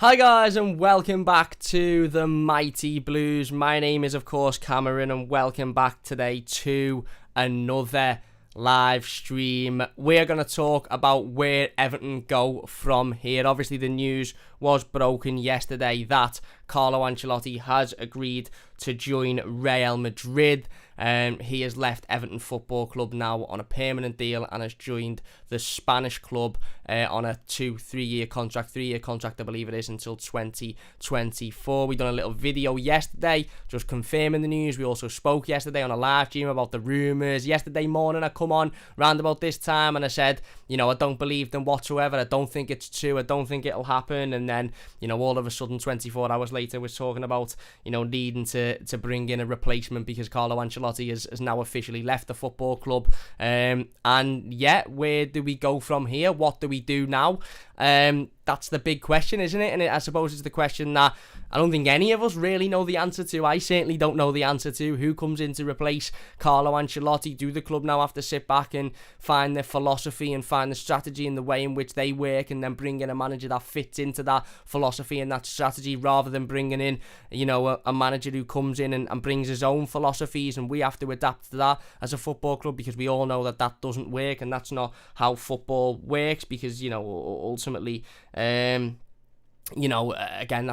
Hi guys and welcome back to the Mighty Blues. My name is of course Cameron and welcome back today to another live stream. We're going to talk about where Everton go from here. Obviously the news was broken yesterday that Carlo Ancelotti has agreed to join Real Madrid. He has left Everton Football Club now on a permanent deal and has joined the Spanish club on a 3-year contract I believe it is, until 2024. We done a little video yesterday just confirming the news. We also spoke yesterday on a live stream about the rumours. Yesterday morning I come on round about this time and I said, I don't believe them whatsoever. I don't think it's true. I don't think it'll happen. And then, all of a sudden 24 hours later we're talking about, needing to bring in a replacement because Carlo Ancelotti has now officially left the football club. And yeah, where do we go from here? What do we do now? That's the big question, isn't it? And I suppose it's the question that I don't think any of us really know the answer to. I certainly don't know the answer to. Who comes in to replace Carlo Ancelotti? Do the club now have to sit back and find their philosophy and find the strategy and the way in which they work and then bring in a manager that fits into that philosophy and that strategy, rather than bringing in, a manager who comes in and brings his own philosophies and we have to adapt to that as a football club, because we all know that doesn't work and that's not how football works, because, ultimately, again,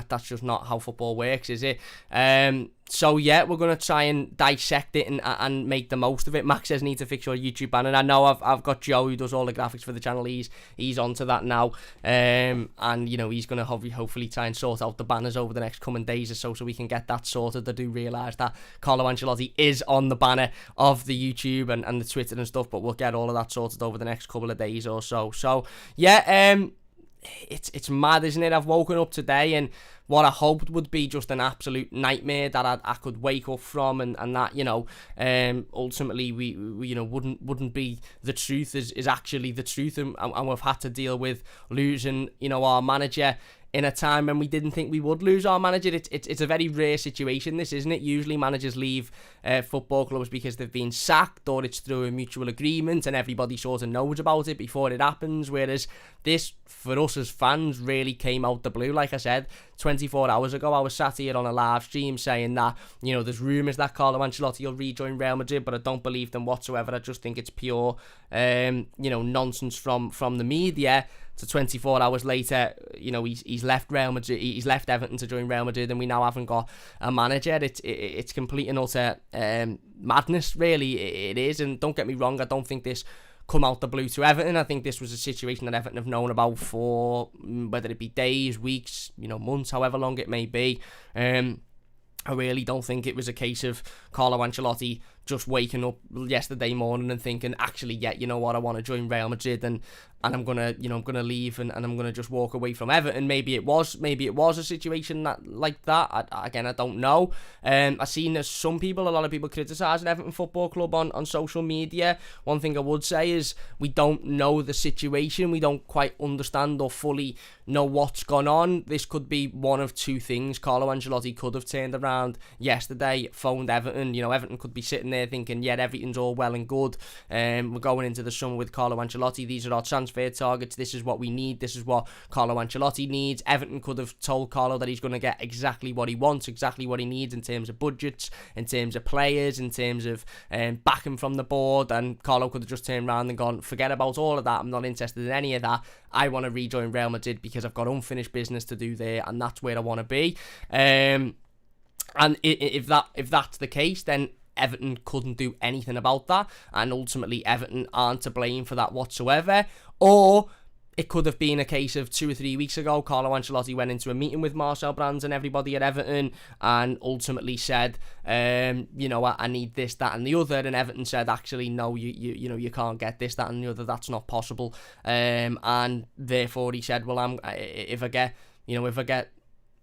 that's just not how football works, is it? So yeah, we're going to try and dissect it and make the most of it. Max says need to fix your YouTube banner. I know I've got Joe who does all the graphics for the channel. He's onto that now. And he's going to hopefully try and sort out the banners over the next coming days or so we can get that sorted. I do realise that Carlo Ancelotti is on the banner of the YouTube and the Twitter and stuff, but we'll get all of that sorted over the next couple of days or so. So yeah, it's mad, isn't it? I've woken up today and what I hoped would be just an absolute nightmare that I could wake up from, and that ultimately we wouldn't be the truth is actually the truth, and we've had to deal with losing our manager in a time when we didn't think we would lose our manager. It's a very rare situation, this, isn't it? Usually managers leave football clubs because they've been sacked, or it's through a mutual agreement and everybody sort of knows about it before it happens, whereas this, for us as fans, really came out the blue. Like I said, 24 hours ago I was sat here on a live stream saying that there's rumours that Carlo Ancelotti will rejoin Real Madrid, but I don't believe them whatsoever. I just think it's pure nonsense from the media. So 24 hours later, he's left Real Madrid. He's left Everton to join Real Madrid, and we now haven't got a manager. It's complete and utter madness, really. It is, and don't get me wrong, I don't think this come out the blue to Everton. I think this was a situation that Everton have known about for whether it be days, weeks, months, however long it may be. I really don't think it was a case of Carlo Ancelotti just waking up yesterday morning and thinking, actually, yeah, you know what, I want to join Real Madrid and I'm gonna leave and I'm gonna just walk away from Everton. Maybe it was a situation like that. I don't know. I've seen a lot of people criticising Everton Football Club on social media. One thing I would say is we don't know the situation. We don't quite understand or fully know what's gone on. This could be one of two things. Carlo Ancelotti could have turned around yesterday, phoned Everton. Everton could be sitting there thinking, yeah, everything's all well and good. We're going into the summer with Carlo Ancelotti. These are our transfer targets. This is what we need. This is what Carlo Ancelotti needs. Everton could have told Carlo that he's going to get exactly what he wants, exactly what he needs in terms of budgets, in terms of players, in terms of backing from the board, and Carlo could have just turned around and gone, forget about all of that. I'm not interested in any of that. I want to rejoin Real Madrid because I've got unfinished business to do there, and that's where I want to be. And if that's the case, then Everton couldn't do anything about that, and ultimately Everton aren't to blame for that whatsoever. Or it could have been a case of 2 or 3 weeks ago, Carlo Ancelotti went into a meeting with Marcel Brands and everybody at Everton and ultimately said, I need this, that and the other, and Everton said, actually, no, you can't get this, that and the other, that's not possible. And therefore he said, well, if I get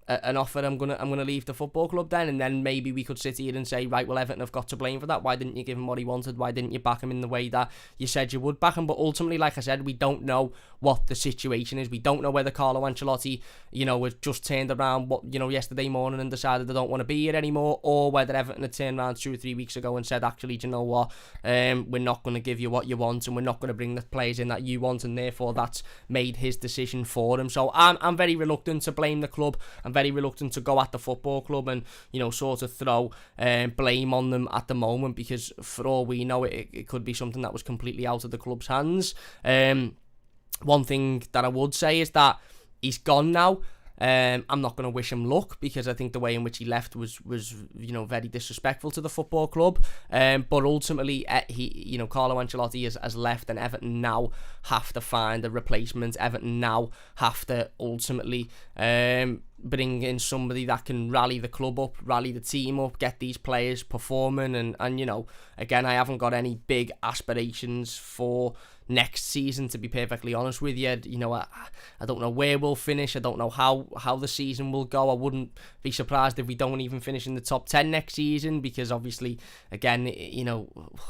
an offer, I'm gonna leave the football club then, and then maybe we could sit here and say, right, well, Everton have got to blame for that. Why didn't you give him what he wanted? Why didn't you back him in the way that you said you would back him? But ultimately, like I said, we don't know what the situation is. We don't know whether Carlo Ancelotti, has just turned around yesterday morning and decided they don't want to be here anymore, or whether Everton had turned around 2 or 3 weeks ago and said, actually, do you know what, we're not going to give you what you want, and we're not going to bring the players in that you want, and therefore that's made his decision for him. So I'm very reluctant to blame the club. I'm very reluctant to go at the football club and sort of throw blame on them at the moment, because for all we know, it could be something that was completely out of the club's hands. One thing that I would say is that he's gone now. I'm not going to wish him luck, because I think the way in which he left was very disrespectful to the football club. But ultimately, Carlo Ancelotti has left, and Everton now have to find a replacement. Everton now have to ultimately bring in somebody that can rally the club up, rally the team up, get these players performing. And again, I haven't got any big aspirations for next season, to be perfectly honest with you. I don't know where we'll finish. I don't know how the season will go. I wouldn't be surprised if we don't even finish in the top 10 next season, because obviously, again,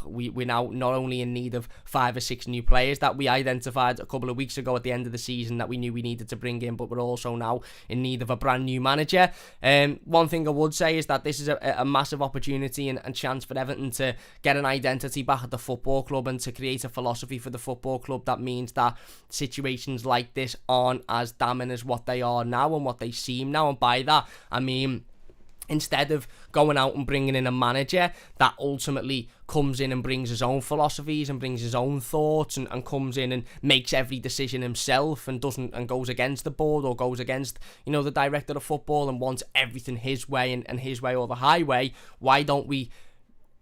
we're now not only in need of 5 or 6 new players that we identified a couple of weeks ago at the end of the season that we knew we needed to bring in, but we're also now in need of a brand new manager. One thing I would say is that this is a massive opportunity and chance for Everton to get an identity back at the football club and to create a philosophy for the football club that means that situations like this aren't as damning as what they are now and what they seem now. And by that, I mean, instead of going out and bringing in a manager that ultimately comes in and brings his own philosophies and brings his own thoughts and comes in and makes every decision himself and goes against the board or goes against the director of football and wants everything his way and his way or the highway, why don't we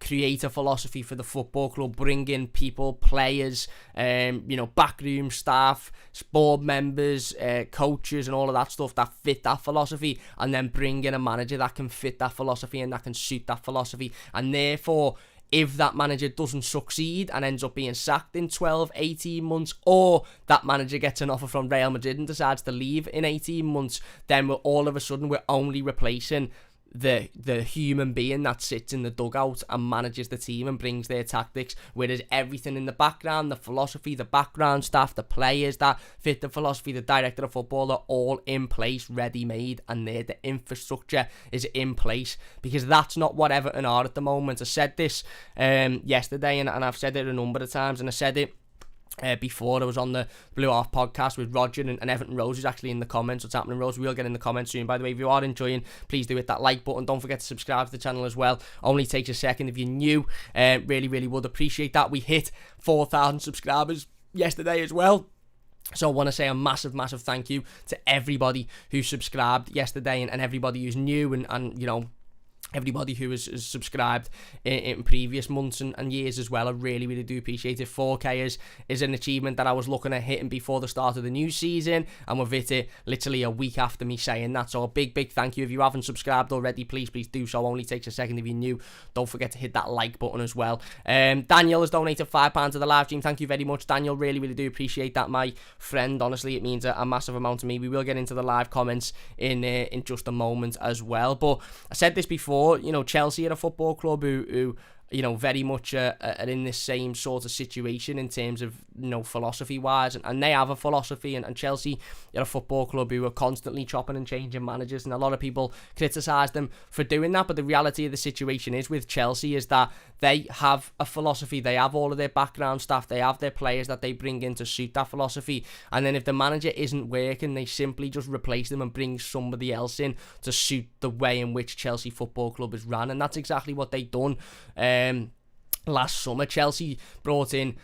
create a philosophy for the football club, bring in people, players, backroom staff, board members, coaches and all of that stuff that fit that philosophy, and then bring in a manager that can fit that philosophy and that can suit that philosophy. And therefore, if that manager doesn't succeed and ends up being sacked in 12, 18 months, or that manager gets an offer from Real Madrid and decides to leave in 18 months, then all of a sudden we're only replacing the human being that sits in the dugout and manages the team and brings their tactics, whereas everything in the background, the philosophy, the background staff, the players that fit the philosophy, the director of football, are all in place, ready-made, and the infrastructure is in place, because that's not what Everton are at the moment. I said this yesterday, and I've said it a number of times, and I said it before I was on the Blue Half podcast with Roger and Everton Rose, who's actually in the comments. What's happening, Rose? We'll get in the comments soon. By the way, if you are enjoying, please do hit that like button. Don't forget to subscribe to the channel as well. Only takes a second if you're new. Really would appreciate that. We hit 4,000 subscribers yesterday as well. So I want to say a massive thank you to everybody who subscribed yesterday and everybody who's new and everybody who has subscribed in previous months and years as well. I really do appreciate it. 4K is an achievement that I was looking at hitting before the start of the new season, and we've hit it literally a week after me saying that. So a big thank you. If you haven't subscribed already, please do so. Only takes a second if you're new. Don't forget to hit that like button as well. Daniel has donated £5 to the live stream. Thank you very much, Daniel. Really do appreciate that, my friend. Honestly, it means a massive amount to me. We will get into the live comments in just a moment as well. But I said this before, Chelsea are a football club who very much are in this same sort of situation in terms of, philosophy-wise, and they have a philosophy, and Chelsea are a football club who are constantly chopping and changing managers, and a lot of people criticise them for doing that, but the reality of the situation is with Chelsea is that they have a philosophy, they have all of their background staff, they have their players that they bring in to suit that philosophy, and then if the manager isn't working, they simply just replace them and bring somebody else in to suit the way in which Chelsea Football Club is run, and that's exactly what they've done. Last summer, Chelsea brought in,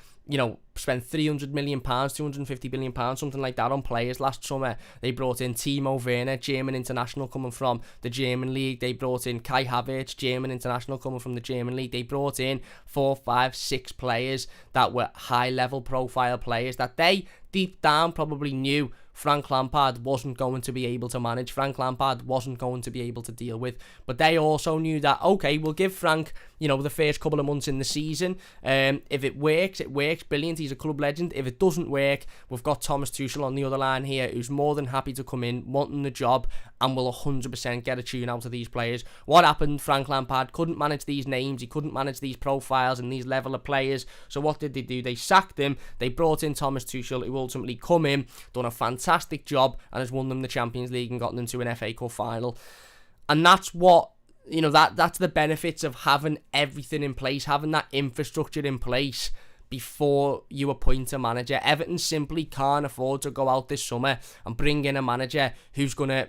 spent £300 million, £250 million, something like that on players last summer. They brought in Timo Werner, German international coming from the German league. They brought in Kai Havertz, German international coming from the German league. They brought in 4, 5, 6 players that were high level profile players that they deep down probably knew Frank Lampard wasn't going to be able to manage. Frank Lampard wasn't going to be able to deal with. But they also knew that, okay, we'll give Frank, the first couple of months in the season. If it works, brilliant. He's a club legend. If it doesn't work, we've got Thomas Tuchel on the other line here, who's more than happy to come in, wanting the job, and will 100% get a tune out of these players. What happened? Frank Lampard couldn't manage these names. He couldn't manage these profiles and these level of players. So what did they do? They sacked him. They brought in Thomas Tuchel, who ultimately come in, done a fantastic job, and has won them the Champions League and gotten them to an FA Cup final. And that's what, that's the benefits of having everything in place, having that infrastructure in place before you appoint a manager. Everton simply can't afford to go out this summer and bring in a manager who's gonna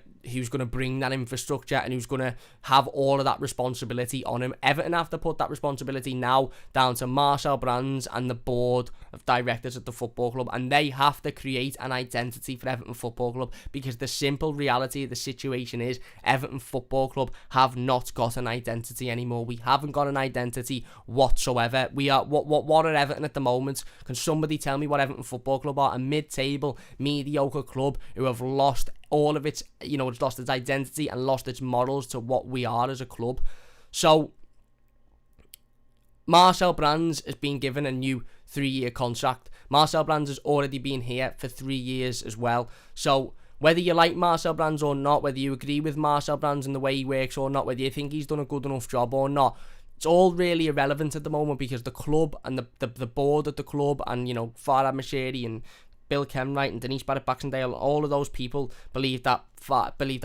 bring that infrastructure and who's gonna have all of that responsibility on him. Everton have to put that responsibility now down to Marcel Brands and the board of directors at the football club, and they have to create an identity for Everton Football Club, because the simple reality of the situation is Everton Football Club have not got an identity anymore. We haven't got an identity whatsoever. We are what are Everton at the moment? Can somebody tell me what Everton Football Club are? A mid-table, mediocre club who have lost all of its, it's lost its identity and lost its morals to what we are as a club. So Marcel Brands has been given a new 3-year contract. Marcel Brands has already been here for 3 years as well. So whether you like Marcel Brands or not, whether you agree with Marcel Brands and the way he works or not, whether you think he's done a good enough job or not, it's all really irrelevant at the moment, because the club and the board at the club and, Farhad Moshiri and Bill Kenwright and Denise Barrett-Baxendale, all of those people believe that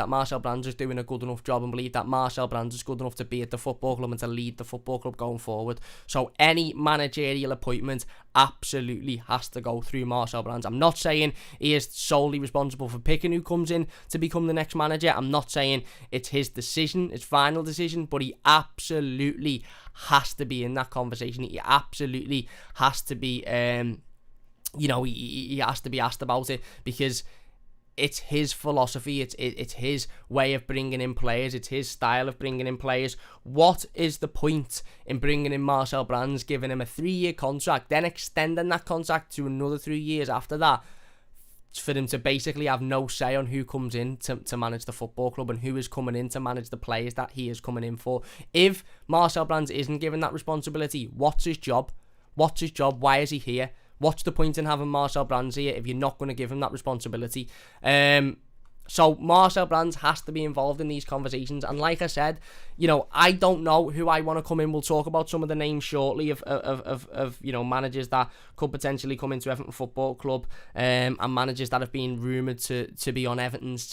Marcel Brands is doing a good enough job and believe that Marcel Brands is good enough to be at the football club and to lead the football club going forward. So any managerial appointment absolutely has to go through Marcel Brands. I'm not saying he is solely responsible for picking who comes in to become the next manager. I'm not saying it's his decision, his final decision, but he absolutely has to be in that conversation. He absolutely has to be he has to be asked about it, because it's his philosophy, it's his way of bringing in players, it's his style of bringing in players. What is the point in bringing in Marcel Brands, giving him a 3-year contract, then extending that contract to another 3 years after that, for him to basically have no say on who comes in to manage the football club and who is coming in to manage the players that he is coming in for? If Marcel Brands isn't given that responsibility, what's his job? Why is he here? What's the point in having Marcel Brands here if you're not going to give him that responsibility? So Marcel Brands has to be involved in these conversations. And like I said, I don't know who I want to come in. We'll talk about some of the names shortly of managers that could potentially come into Everton Football Club, and managers that have been rumoured to be on Everton's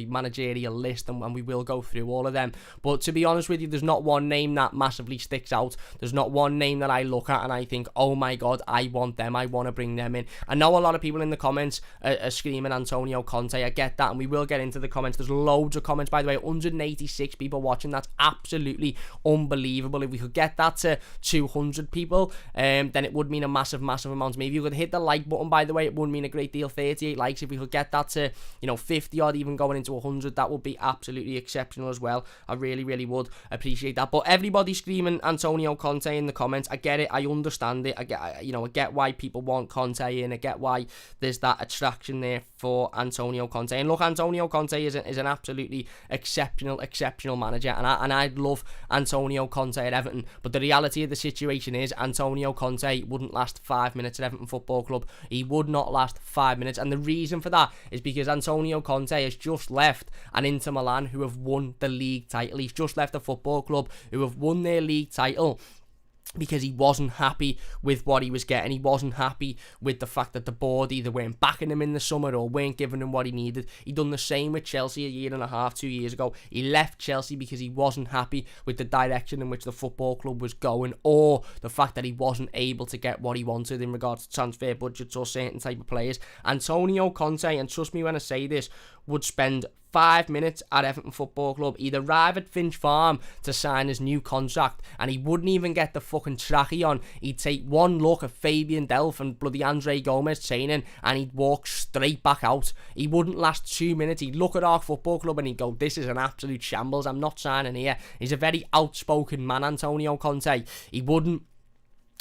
managerial list, and we will go through all of them. But to be honest with you, there's not one name that massively sticks out. There's not one name that I look at and I think, oh my God, I want them, I want to bring them in. I know a lot of people in the comments are screaming Antonio Conte. I get that, and we will get into the comments. There's loads of comments, by the way, 186 people watching. That's absolutely unbelievable. If we could get that to 200 people, then it would mean a massive amount to me. If you could hit the like button, by the way, it wouldn't mean a great deal. 38 likes. If we could get that to 50 odd, even going into 100, that would be absolutely exceptional as well. I really would appreciate that. But everybody screaming Antonio Conte in the comments, I get it, I understand it, I get why people want Conte in, I get why there's that attraction there for Antonio Conte. And look, Antonio Conte is an absolutely exceptional manager, and I'd love Antonio Conte at Everton, but the reality of the situation is Antonio Conte wouldn't last 5 minutes at Everton Football Club. He would not last 5 minutes, and the reason for that is because Antonio Conte has just left an Inter Milan who have won the league title. He's just left a football club who have won their league title because he wasn't happy with what he was getting. He wasn't happy with the fact that the board either weren't backing him in the summer or weren't giving him what he needed. He done the same with Chelsea a year and a half, 2 years ago. He left Chelsea because he wasn't happy with the direction in which the football club was going, or the fact that he wasn't able to get what he wanted in regards to transfer budgets or certain type of players. Antonio Conte, and trust me when I say this, would spend 5 minutes at Everton Football Club. He'd arrive at Finch Farm to sign his new contract, and he wouldn't even get the fucking trackie on. He'd take one look at Fabian Delph and bloody Andre Gomez training, and he'd walk straight back out. He wouldn't last 2 minutes. He'd look at our football club and he'd go, this is an absolute shambles, I'm not signing here. He's a very outspoken man, Antonio Conte. He wouldn't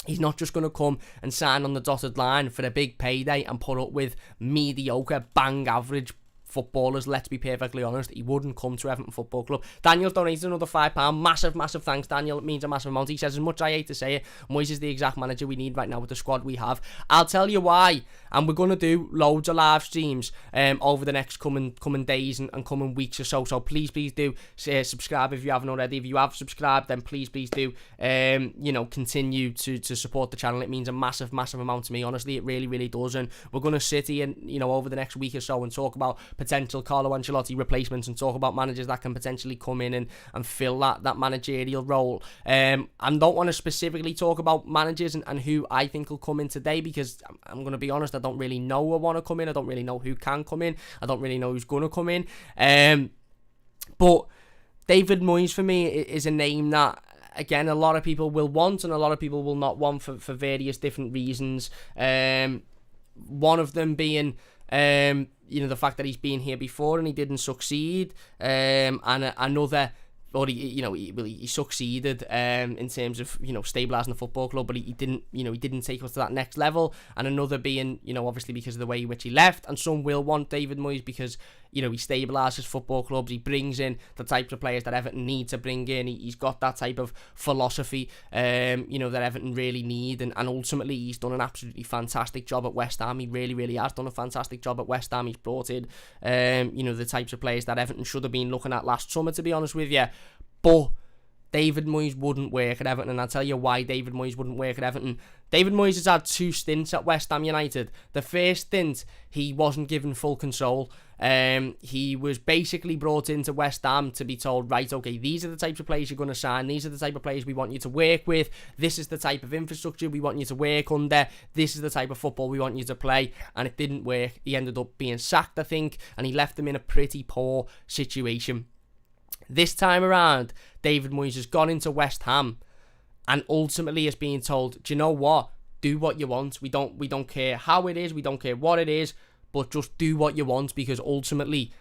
He's not just going to come and sign on the dotted line for a big payday and put up with mediocre, bang average footballers. Let's be perfectly honest, he wouldn't come to Everton Football Club. Daniel's donated another £5. Massive thanks, Daniel. It means a massive amount. He says, as much I hate to say it, Moyes is the exact manager we need right now with the squad we have. I'll tell you why. And we're going to do loads of live streams over the next coming days and coming weeks or so. So please do subscribe if you haven't already. If you have subscribed, then please do continue to support the channel. It means a massive amount to me. Honestly, it really does. And we're going to sit here, over the next week or so and talk about potential Carlo Ancelotti replacements and talk about managers that can potentially come in and fill that managerial role. I don't want to specifically talk about managers and who I think will come in today, because I'm going to be honest, I don't really know who want to come in. I don't really know who can come in. I don't really know who's going to come in. But David Moyes for me is a name that, again, a lot of people will want and a lot of people will not want for various different reasons. One of them being the fact that he's been here before and he didn't succeed, and another, or he succeeded in terms of stabilising the football club, but he didn't take us to that next level. And another being obviously because of the way in which he left. And some will want David Moyes because he stabilises football clubs. He brings in the types of players that Everton need to bring in. He's got that type of philosophy that Everton really need, and ultimately he's done an absolutely fantastic job at West Ham. He really has done a fantastic job at West Ham. He's brought in the types of players that Everton should have been looking at last summer, to be honest with you. But David Moyes wouldn't work at Everton, and I'll tell you why David Moyes wouldn't work at Everton. David Moyes has had 2 stints at West Ham United. The first stint, he wasn't given full control. He was basically brought into West Ham to be told, right, okay, these are the types of players you're going to sign. These are the type of players we want you to work with. This is the type of infrastructure we want you to work under. This is the type of football we want you to play. And it didn't work. He ended up being sacked, I think, and he left them in a pretty poor situation. This time around, David Moyes has gone into West Ham and ultimately is being told, do you know what? Do what you want. We don't care how it is. We don't care what it is, but just do what you want, because ultimately,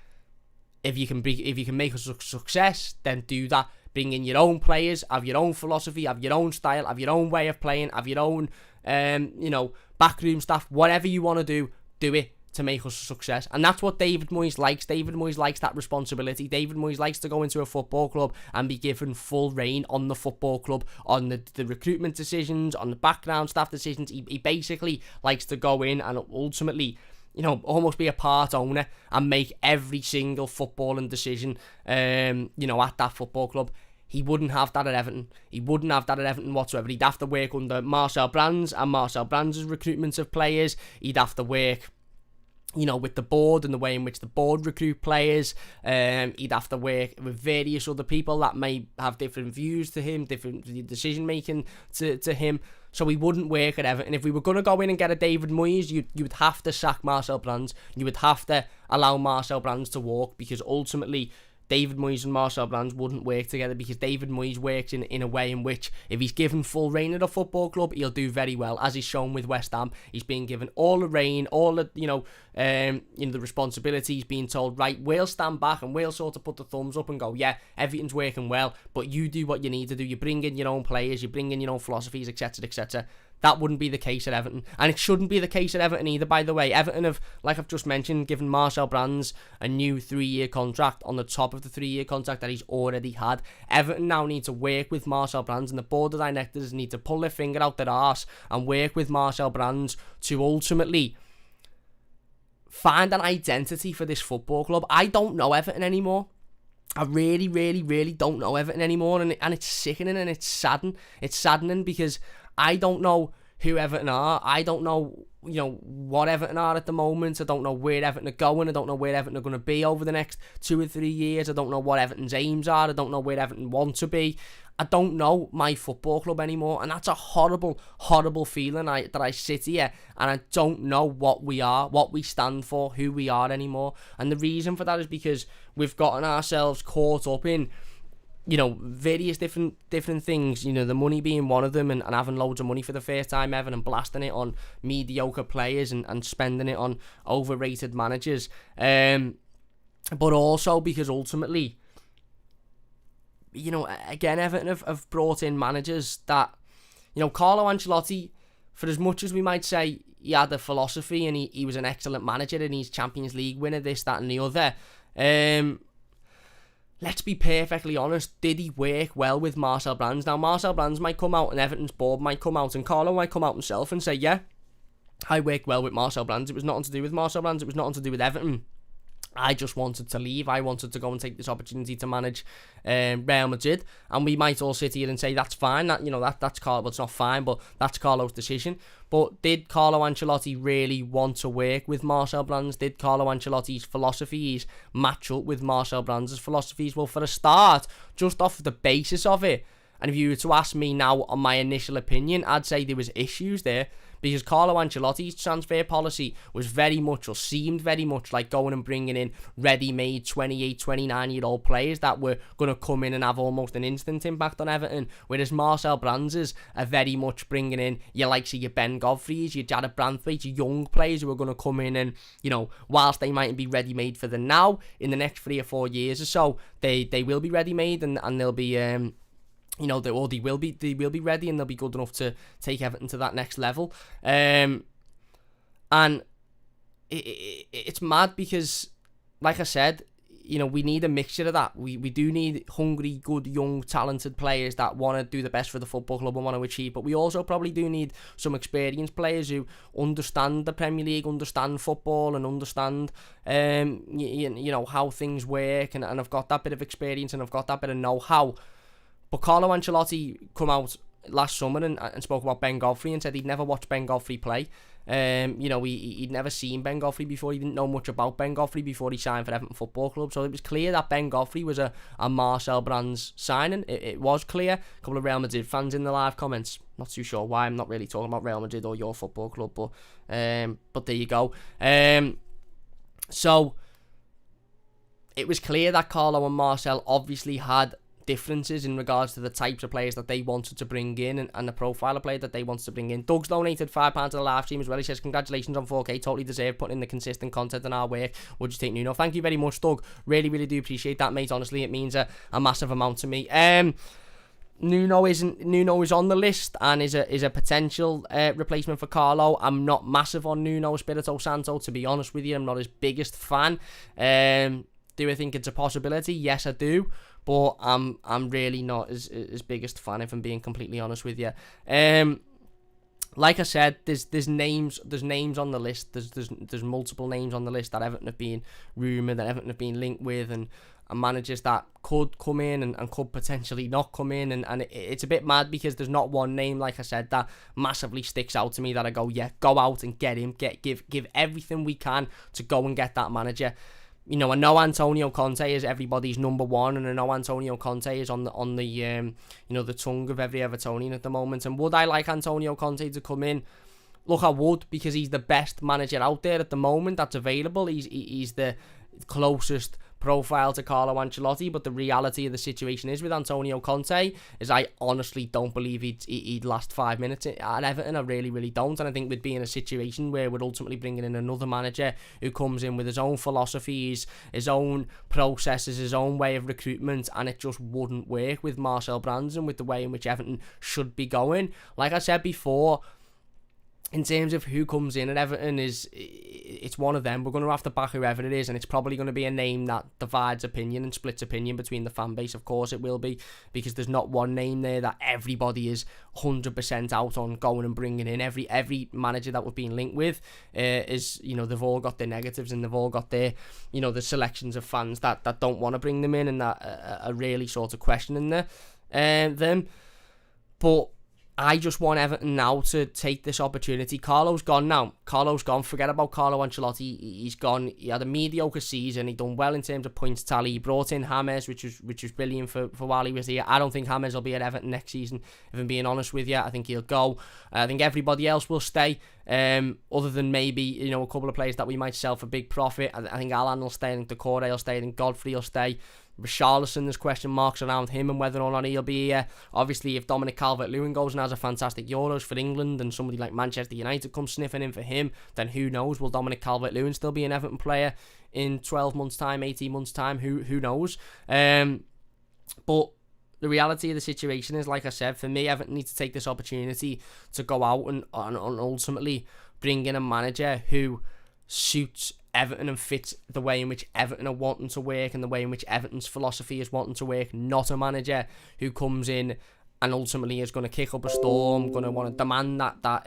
if you can make a success, then do that. Bring in your own players, have your own philosophy, have your own style, have your own way of playing, have your own, backroom staff. Whatever you want to do it to make us a success. And that's what David Moyes likes. David Moyes likes that responsibility. David Moyes likes to go into a football club and be given full reign on the football club, on the recruitment decisions, on the background staff decisions. He basically likes to go in and ultimately, almost be a part owner and make every single footballing decision, at that football club. He wouldn't have that at Everton. He wouldn't have that at Everton whatsoever. He'd have to work under Marcel Brands and Marcel Brands' recruitment of players. He'd have to work with the board and the way in which the board recruit players. He'd have to work with various other people that may have different views to him, different decision making to him. So he wouldn't work at Everton. If we were going to go in and get a David Moyes, you would have to sack Marcel Brands. You would have to allow Marcel Brands to walk, because ultimately David Moyes and Marcel Brands wouldn't work together, because David Moyes works in a way in which, if he's given full reign at a football club, he'll do very well, as he's shown with West Ham. He's being given all the reign, all the the responsibility. He's being told, right, we'll stand back and we'll sort of put the thumbs up and go, yeah, everything's working well, but you do what you need to do. You bring in your own players, you bring in your own philosophies, etc. That wouldn't be the case at Everton. And it shouldn't be the case at Everton either, by the way. Everton have, like I've just mentioned, given Marcel Brands a new 3-year contract on the top of the 3-year contract that he's already had. Everton now need to work with Marcel Brands, and the board of directors need to pull their finger out their arse and work with Marcel Brands to ultimately find an identity for this football club. I don't know Everton anymore. I really don't know Everton anymore, and it's sickening and it's saddening because I don't know who Everton are. I don't know, what Everton are at the moment. I don't know where Everton are going. I don't know where Everton are going to be over the next 2 or 3 years. I don't know what Everton's aims are. I don't know where Everton want to be. I don't know my football club anymore, and that's a horrible feeling that I sit here and I don't know what we are, what we stand for, who we are anymore. And the reason for that is because we've gotten ourselves caught up in various different things, the money being one of them, and having loads of money for the first time ever and blasting it on mediocre players and spending it on overrated managers. But also because ultimately, again, Everton have brought in managers that, Carlo Ancelotti, for as much as we might say he had a philosophy and he was an excellent manager and he's Champions League winner, this, that and the other, let's be perfectly honest, did he work well with Marcel Brands? Now, Marcel Brands might come out and Everton's board might come out and Carlo might come out himself and say, yeah, I worked well with Marcel Brands. It was nothing to do with Marcel Brands. It was nothing to do with Everton. I just wanted to leave. I wanted to go and take this opportunity to manage Real Madrid. And we might all sit here and say, that's fine. That's Carlo. Well, it's not fine, but that's Carlo's decision. But did Carlo Ancelotti really want to work with Marcel Brands? Did Carlo Ancelotti's philosophies match up with Marcel Brands' philosophies? Well, for a start, just off the basis of it, and if you were to ask me now on my initial opinion, I'd say there was issues there. Because Carlo Ancelotti's transfer policy was very much, or seemed very much, like going and bringing in ready-made 28, 29-year-old players that were going to come in and have almost an instant impact on Everton. Whereas Marcel Brands' are very much bringing in your likes of your Ben Godfreys, your Jared Branthwaite, your young players who are going to come in and, whilst they mightn't be ready-made for the now, in the next 3 or 4 years or so, they will be ready-made and they'll be... they will be ready and they'll be good enough to take Everton to that next level. And it's mad because, like I said, we need a mixture of that. We do need hungry, good, young, talented players that want to do the best for the football club and want to achieve. But we also probably do need some experienced players who understand the Premier League, understand football, and understand, how things work, and have got that bit of experience and have got that bit of know-how. But Carlo Ancelotti come out last summer and spoke about Ben Godfrey and said he'd never watched Ben Godfrey play. He'd never seen Ben Godfrey before. He didn't know much about Ben Godfrey before he signed for Everton Football Club. So it was clear that Ben Godfrey was a Marcel Brands signing. It was clear. A couple of Real Madrid fans in the live comments. Not too sure why. I'm not really talking about Real Madrid or your football club, but there you go. So it was clear that Carlo and Marcel obviously had differences in regards to the types of players that they wanted to bring in and the profile of player that they wanted to bring in. Doug's donated £5 to the live stream as well. He says, congratulations on 4K, totally deserved, putting in the consistent content in our work. Would you take Nuno? Thank you very much, Doug. Really, really do appreciate that, mate. Honestly, it means a massive amount to me. Nuno is on the list and is a potential replacement for Carlo. I'm not massive on Nuno Espirito Santo, to be honest with you. I'm not his biggest fan. Do I think it's a possibility? Yes, I do. But I'm really not his biggest fan, if I'm being completely honest with you. Like I said, there's names on the list. There's multiple names on the list that Everton have been rumoured, that Everton have been linked with, and managers that could come in and could potentially not come in. And it's a bit mad because there's not one name, like I said, that massively sticks out to me that I go, yeah, go out and get him, give everything we can to go and get that manager. I know Antonio Conte is everybody's number one, and I know Antonio Conte is on the tongue of every Evertonian at the moment. And would I like Antonio Conte to come in? Look, I would, because he's the best manager out there at the moment that's available. He's the closest profile to Carlo Ancelotti, but the reality of the situation is with Antonio Conte is I honestly don't believe he'd last 5 minutes at Everton. I really, really don't. And I think we'd be in a situation where we're ultimately bringing in another manager who comes in with his own philosophies, his own processes, his own way of recruitment, and it just wouldn't work with Marcel Brands and with the way in which Everton should be going. Like I said before, in terms of who comes in at Everton, it's one of them. We're going to have to back whoever it is, and it's probably going to be a name that divides opinion and splits opinion between the fan base. Of course it will be, because there's not one name there that everybody is 100% out on going and bringing in. Every manager that we've been linked with is, they've all got their negatives, and they've all got their, the selections of fans that don't want to bring them in and that are really sort of questioning them. But I just want Everton now to take this opportunity. Carlo's gone now. Carlo's gone. Forget about Carlo Ancelotti. He's gone. He had a mediocre season. He done well in terms of points tally. He brought in James, which was brilliant for while he was here. I don't think James will be at Everton next season, if I'm being honest with you. I think he'll go. I think everybody else will stay, other than maybe, a couple of players that we might sell for big profit. I think Alan will stay. I think Decore will stay. I think Godfrey will stay. Richarlison, there's question marks around him and whether or not he'll be here. Obviously, if Dominic Calvert-Lewin goes and has a fantastic Euros for England and somebody like Manchester United comes sniffing in for him, then who knows? Will Dominic Calvert-Lewin still be an Everton player in 12 months' time, 18 months' time? Who knows? But the reality of the situation is, like I said, for me, Everton need to take this opportunity to go out and ultimately bring in a manager who suits Everton and fits the way in which Everton are wanting to work and the way in which Everton's philosophy is wanting to work, not a manager who comes in and ultimately is going to kick up a storm, going to want to demand that that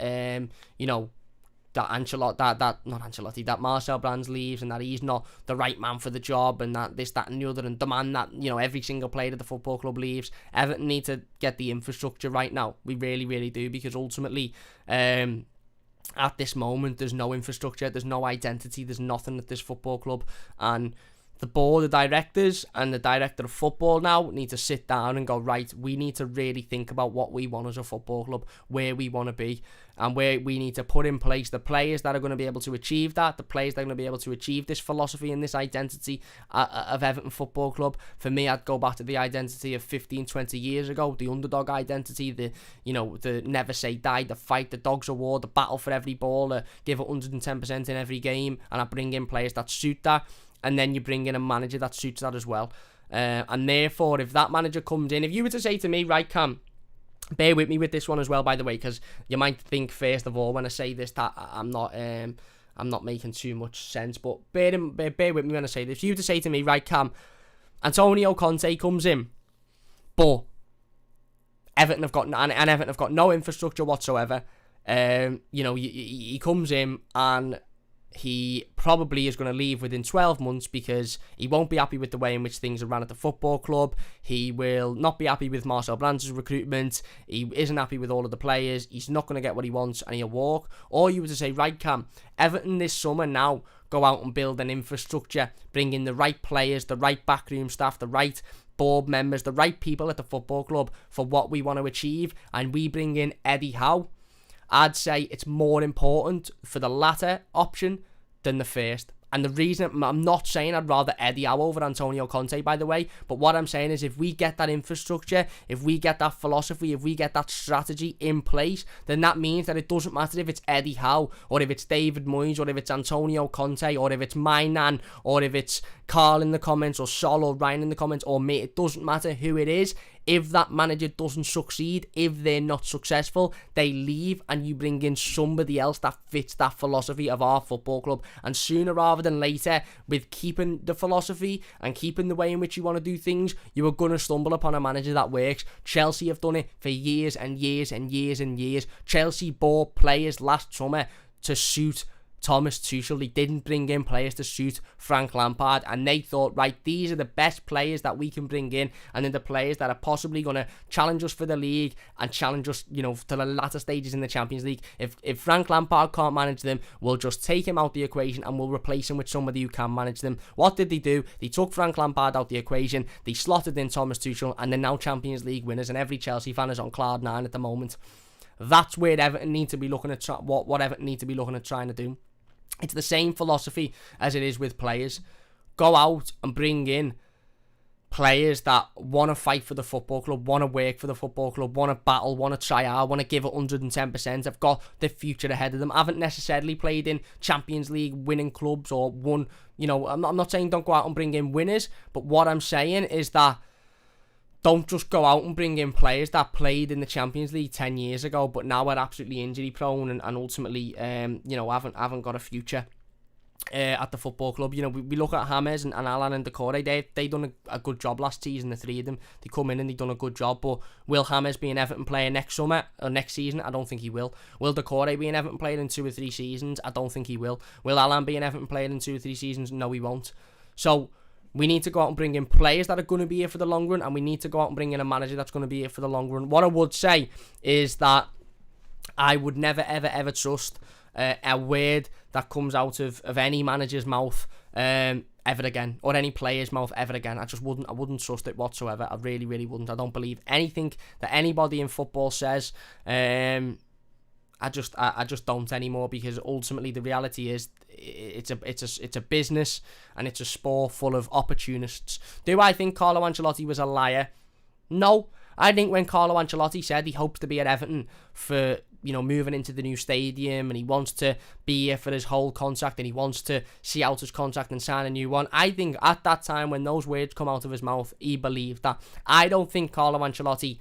Marcel Brands leaves and that he's not the right man for the job and that this, that and the other, and demand that, every single player at the football club leaves. Everton need to get the infrastructure right now. We really, really do, because ultimately, at this moment, there's no infrastructure, there's no identity, there's nothing at this football club, and the board of directors and the director of football now need to sit down and go, right, we need to really think about what we want as a football club, where we want to be, and where we need to put in place the players that are going to be able to achieve that, the players that are going to be able to achieve this philosophy and this identity of Everton Football Club. For me, I'd go back to the identity of 15, 20 years ago, the underdog identity, the never say die, the fight, the dogs of war, the battle for every ball, give it 110% in every game, and I bring in players that suit that. And then you bring in a manager that suits that as well. And therefore, if that manager comes in, if you were to say to me, right, Cam, bear with me with this one as well, by the way, because you might think, first of all, when I say this, that I'm not making too much sense. But bear with me when I say this. If you were to say to me, right, Cam, Antonio Conte comes in, but Everton have got no infrastructure whatsoever. He comes in and he probably is going to leave within 12 months because he won't be happy with the way in which things are run at the football club. He will not be happy with Marcel Brands' recruitment. He isn't happy with all of the players. He's not going to get what he wants and he'll walk. Or you were to say, right, Cam, Everton this summer now go out and build an infrastructure, bring in the right players, the right backroom staff, the right board members, the right people at the football club for what we want to achieve, and we bring in Eddie Howe. I'd say it's more important for the latter option than the first. And the reason, I'm not saying I'd rather Eddie Howe over Antonio Conte, by the way, but what I'm saying is if we get that infrastructure, if we get that philosophy, if we get that strategy in place, then that means that it doesn't matter if it's Eddie Howe, or if it's David Moyes, or if it's Antonio Conte, or if it's my nan, or if it's Carl in the comments, or Sol, or Ryan in the comments, or me. It doesn't matter who it is. If that manager doesn't succeed, if they're not successful, they leave and you bring in somebody else that fits that philosophy of our football club. And sooner rather than later, with keeping the philosophy and keeping the way in which you want to do things, you are going to stumble upon a manager that works. Chelsea have done it for years and years and years and years. Chelsea bought players last summer to suit Thomas Tuchel. They didn't bring in players to suit Frank Lampard, and they thought, right, these are the best players that we can bring in, and then the players that are possibly going to challenge us for the league and challenge us, to the latter stages in the Champions League. If Frank Lampard can't manage them, we'll just take him out the equation and we'll replace him with somebody who can manage them. What did they do? They took Frank Lampard out the equation, they slotted in Thomas Tuchel, and they're now Champions League winners, and every Chelsea fan is on cloud nine at the moment. That's where Everton need to be looking at what Everton need to be looking at trying to do. It's the same philosophy as it is with players. Go out and bring in players that want to fight for the football club, want to work for the football club, want to battle, want to try hard, want to give it 110%, have got the future ahead of them, haven't necessarily played in Champions League winning clubs or won, I'm not saying don't go out and bring in winners, but what I'm saying is that don't just go out and bring in players that played in the Champions League 10 years ago, but now are absolutely injury prone and ultimately, haven't got a future at the football club. We look at James and Alan and Decore. They done a good job last season, the three of them. They come in and they done a good job, but will James be an Everton player next summer or next season? I don't think he will. Will Decore be an Everton player in 2 or 3 seasons? I don't think he will. Will Alan be an Everton player in 2 or 3 seasons? No, he won't. So we need to go out and bring in players that are going to be here for the long run, and we need to go out and bring in a manager that's going to be here for the long run. What I would say is that I would never, ever, ever trust a word that comes out of any manager's mouth ever again, or any player's mouth ever again. I wouldn't trust it whatsoever. I really, really wouldn't. I don't believe anything that anybody in football says. I just don't anymore, because ultimately the reality is it's a business and it's a sport full of opportunists. Do I think Carlo Ancelotti was a liar? No. I think when Carlo Ancelotti said he hopes to be at Everton for, moving into the new stadium, and he wants to be here for his whole contract, and he wants to see out his contract and sign a new one, I think at that time when those words come out of his mouth, he believed that. I don't think Carlo Ancelotti,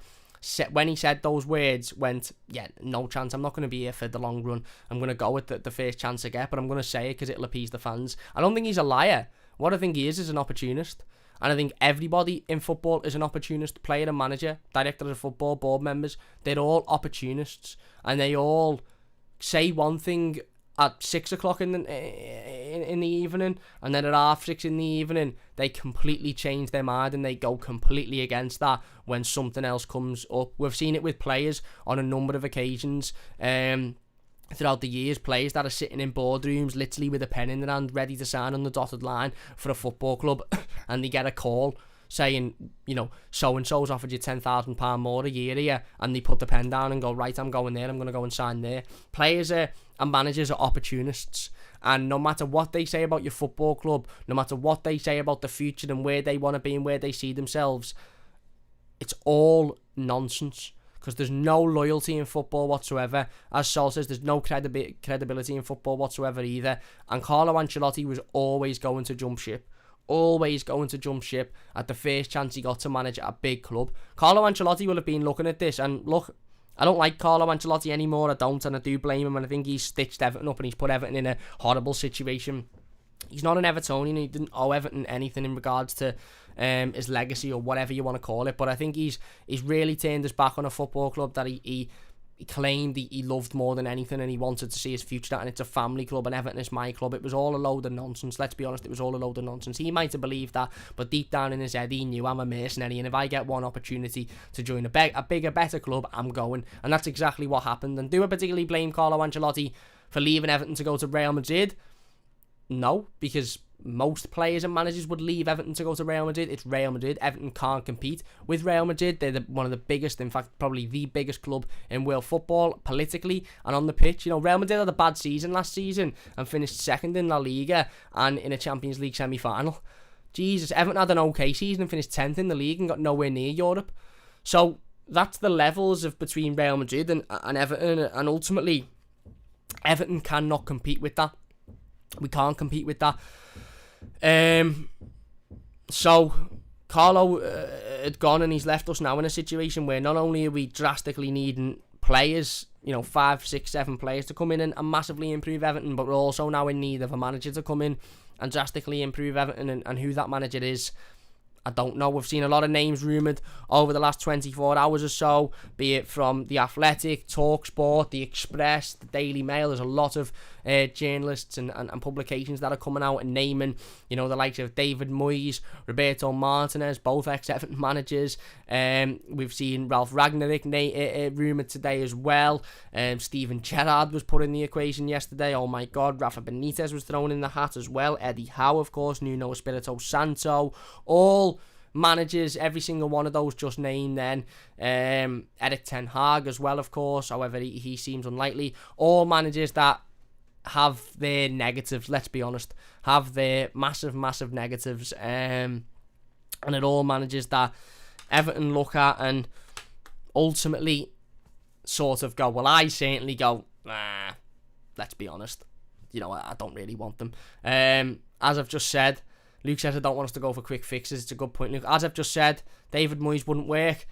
when he said those words, went, yeah, no chance, I'm not going to be here for the long run, I'm going to go with the first chance I get, but I'm going to say it because it'll appease the fans. I don't think he's a liar. What I think he is an opportunist. And I think everybody in football is an opportunist. Player and manager, director of football, board members, they're all opportunists. And they all say one thing at 6 o'clock in the evening, and then at 6:30 in the evening, they completely change their mind and they go completely against that when something else comes up. We've seen it with players on a number of occasions. Throughout the years, players that are sitting in boardrooms literally with a pen in their hand ready to sign on the dotted line for a football club, and they get a call saying, so-and-so's offered you £10,000 more a year here, and they put the pen down and go, right, I'm going there, I'm going to go and sign there. Players and managers are opportunists, and no matter what they say about your football club, no matter what they say about the future and where they want to be and where they see themselves, it's all nonsense. Because there's no loyalty in football whatsoever. As Sol says, there's no credibility in football whatsoever either. And Carlo Ancelotti was always going to jump ship. Always going to jump ship at the first chance he got to manage a big club. Carlo Ancelotti will have been looking at this. And look, I don't like Carlo Ancelotti anymore. I don't, and I do blame him. And I think he's stitched Everton up and he's put Everton in a horrible situation. He's not an Evertonian. He didn't owe Everton anything in regards to his legacy or whatever you want to call it. But I think he's really turned his back on a football club that he claimed he loved more than anything, and he wanted to see his future at, and it's a family club, and Everton is my club. It was all a load of nonsense. Let's be honest, it was all a load of nonsense. He might have believed that, but deep down in his head, he knew I'm a mercenary, and if I get one opportunity to join a bigger, better club, I'm going. And that's exactly what happened. And do I particularly blame Carlo Ancelotti for leaving Everton to go to Real Madrid? No, because most players and managers would leave Everton to go to Real Madrid. It's Real Madrid. Everton can't compete with Real Madrid. They're one of the biggest, in fact, probably the biggest club in world football, politically and on the pitch. Real Madrid had a bad season last season and finished second in La Liga and in a Champions League semi-final. Jesus, Everton had an okay season and finished 10th in the league and got nowhere near Europe. So that's the levels of between Real Madrid and Everton, and ultimately, Everton cannot compete with that. We can't compete with that. So Carlo had gone, and he's left us now in a situation where not only are we drastically needing players, 5, 6, 7 players to come in and massively improve Everton, but we're also now in need of a manager to come in and drastically improve Everton, and who that manager is, I don't know. We've seen a lot of names rumoured over the last 24 hours or so, be it from The Athletic, TalkSport, The Express, The Daily Mail. There's a lot of journalists and publications that are coming out and naming, the likes of David Moyes, Roberto Martinez, both ex-Everton managers. We've seen Ralph Ragnick rumoured today as well. Steven Gerrard was put in the equation yesterday. Oh my God, Rafa Benitez was thrown in the hat as well. Eddie Howe, of course, Nuno Espirito Santo, all managers, every single one of those just named then. Erik ten Hag as well, of course, however he seems unlikely. All managers that have their negatives, let's be honest, have their massive negatives, and it all managers that Everton look at and ultimately sort of go, well, I certainly go, nah, let's be honest, I don't really want them. As I've just said, Luke says I don't want us to go for quick fixes. It's a good point, Luke. As I've just said, David Moyes wouldn't work.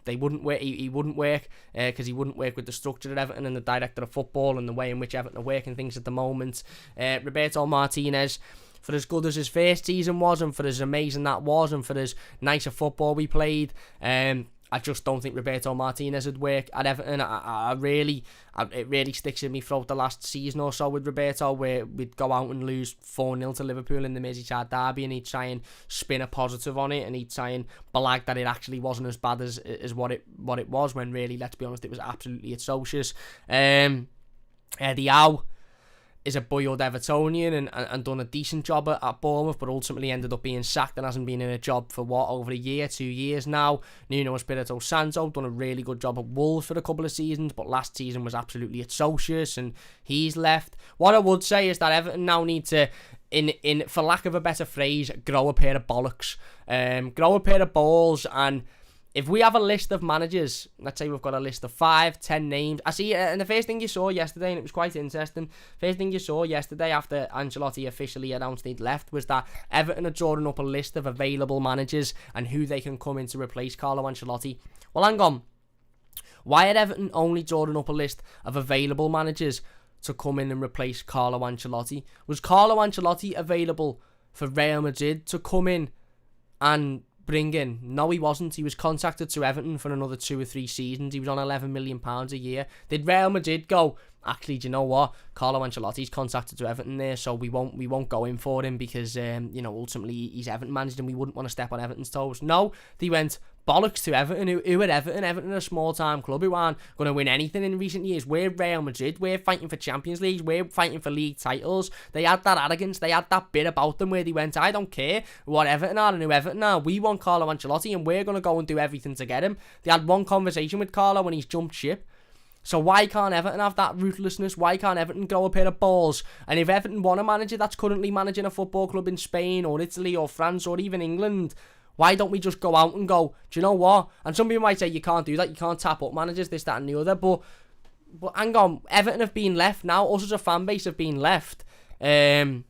They wouldn't work. He wouldn't work because he wouldn't work with the structure at Everton and the director of football and the way in which Everton are working things at the moment. Roberto Martinez, for as good as his first season was, and for as amazing that was, and for as nicer football we played, I just don't think Roberto Martinez would work at Everton. It really sticks in me throughout the last season or so with Roberto, where we'd go out and lose 4-0 to Liverpool in the Merseyside derby, and he'd try and spin a positive on it, and he'd try and blag that it actually wasn't as bad as what it was, when really, let's be honest, it was absolutely atrocious. Eddie Howe is a boyhood Evertonian and done a decent job at Bournemouth, but ultimately ended up being sacked and hasn't been in a job for over a year, 2 years now. Nuno Espirito Santo done a really good job at Wolves for a couple of seasons, but last season was absolutely atrocious and he's left. What I would say is that Everton now need to, in for lack of a better phrase, grow a pair of bollocks, grow a pair of balls, and if we have a list of managers, let's say we've got a list of 5, 10 names. I see, and the first thing you saw yesterday, and it was quite interesting, first thing you saw yesterday after Ancelotti officially announced he'd left was that Everton had drawn up a list of available managers and who they can come in to replace Carlo Ancelotti. Well, hang on. Why had Everton only drawn up a list of available managers to come in and replace Carlo Ancelotti? Was Carlo Ancelotti available for Real Madrid to come in and bring in? No, he wasn't. He was contacted to Everton for another 2 or 3 seasons. He was on £11 million a year. Did Real Madrid go, actually, do you know what? Carlo Ancelotti's contacted to Everton there, so we won't go in for him because ultimately he's Everton manager and we wouldn't want to step on Everton's toes. No, they went bollocks to Everton. Who at Everton? Everton are a small time club who aren't going to win anything in recent years. We're Real Madrid. We're fighting for Champions League. We're fighting for league titles. They had that arrogance. They had that bit about them where they went, I don't care what Everton are and who Everton are. We want Carlo Ancelotti and we're going to go and do everything to get him. They had one conversation with Carlo when he's jumped ship. So why can't Everton have that ruthlessness? Why can't Everton grow a pair of balls? And if Everton want a manager that's currently managing a football club in Spain or Italy or France or even England, why don't we just go out and go, do you know what? And some people might say you can't do that, you can't tap up managers, this, that and the other, but hang on, Everton have been left now, us as a fan base have been left in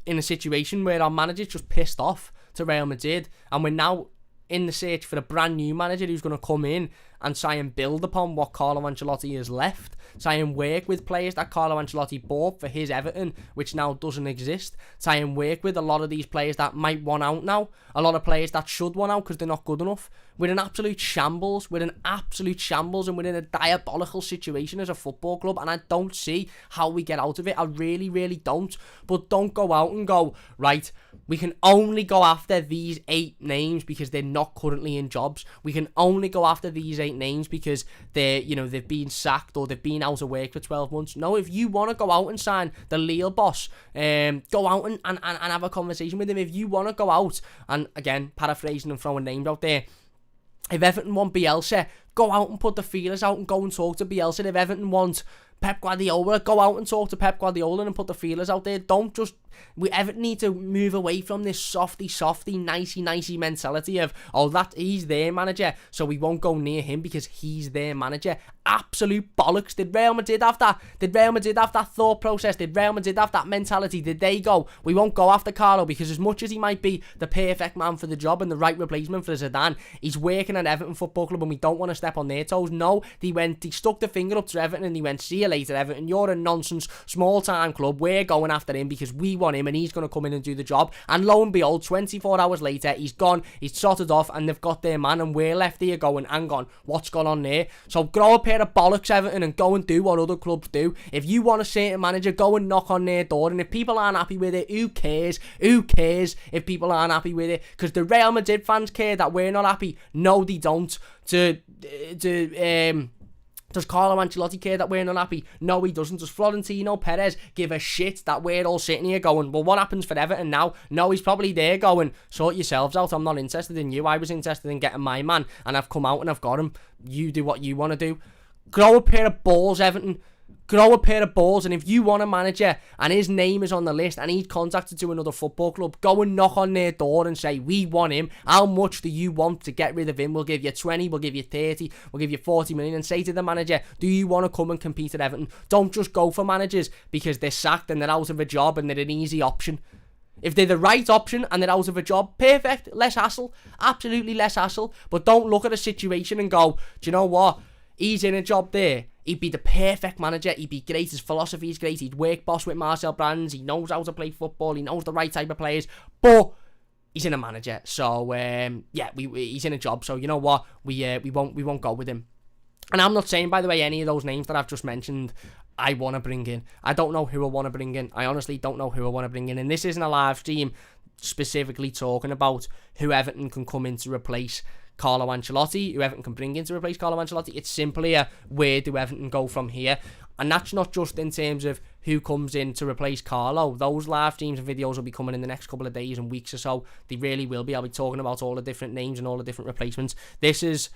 a situation where our manager's just pissed off to Real Madrid, and we're now in the search for a brand new manager who's going to come in and try and build upon what Carlo Ancelotti has left, try and work with players that Carlo Ancelotti bought for his Everton, which now doesn't exist, try and work with a lot of these players that might want out now, a lot of players that should want out because they're not good enough. We're in absolute shambles, and we're in a diabolical situation as a football club, and I don't see how we get out of it. I really, really don't. But don't go out and go, right, we can only go after these 8 names because they're not currently in jobs. We can only go after these 8 names because they've been sacked or they've been out of work for 12 months. No, if you want to go out and sign the Lille boss, go out and have a conversation with him. If you want to go out, and again, paraphrasing and throwing names out there, if Everton want Bielsa, go out and put the feelers out and go and talk to Bielsa. If Everton want Pep Guardiola, go out and talk to Pep Guardiola and put the feelers out there. Don't just... We Everton need to move away from this softy, nicey mentality of, oh, he's their manager, so we won't go near him because he's their manager. Absolute bollocks. Did Real Madrid have that? Did Real Madrid have that thought process? Did Real Madrid have that mentality? Did they go, we won't go after Carlo because as much as he might be the perfect man for the job and the right replacement for Zidane, he's working at Everton Football Club and we don't want to step on their toes? No, they stuck the finger up to Everton and they went, see you later, Everton, you're a nonsense small time club, we're going after him because we want him and he's going to come in and do the job. And lo and behold, 24 hours later, he's gone, he's trotted off, and they've got their man, and we're left here going, hang on, what's gone on there? So grow a pair of bollocks, Everton, and go and do what other clubs do. If you want a certain manager, go and knock on their door, and if people aren't happy with it, who cares? Who cares if people aren't happy with it? Because the Real Madrid fans care that we're not happy. No, they don't. Does Carlo Ancelotti care that we're not happy? No, he doesn't. Does Florentino Perez give a shit that we're all sitting here going, well, what happens for Everton now? No, he's probably there going, sort yourselves out. I'm not interested in you. I was interested in getting my man, and I've come out and I've got him. You do what you want to do. Grow a pair of balls, Everton. Grow a pair of balls, and if you want a manager and his name is on the list and he's contacted to another football club, go and knock on their door and say, we want him. How much do you want to get rid of him? We'll give you 20, we'll give you 30, we'll give you 40 million, and say to the manager, do you want to come and compete at Everton? Don't just go for managers because they're sacked and they're out of a job and they're an easy option. If they're the right option and they're out of a job, perfect, less hassle, absolutely less hassle. But don't look at a situation and go, do you know what? He's in a job there. He'd be the perfect manager. He'd be great. His philosophy is great. He'd work boss with Marcel Brands. He knows how to play football. He knows the right type of players. But he's in a manager. So, he's in a job. So, you know what? We won't go with him. And I'm not saying, by the way, any of those names that I've just mentioned I want to bring in. I don't know who I want to bring in. I honestly don't know who I want to bring in. And this isn't a live stream specifically talking about who Everton can come in to replace Carlo Ancelotti, who Everton can bring in to replace Carlo Ancelotti. It's simply where do Everton go from here? And that's not just in terms of who comes in to replace Carlo. Those live streams and videos will be coming in the next couple of days and weeks or so. They really will be. I'll be talking about all the different names and all the different replacements. This is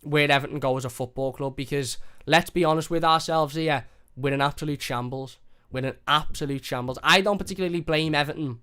where Everton go as a football club, because let's be honest with ourselves here, we're in absolute shambles. We're in absolute shambles. I don't particularly blame Everton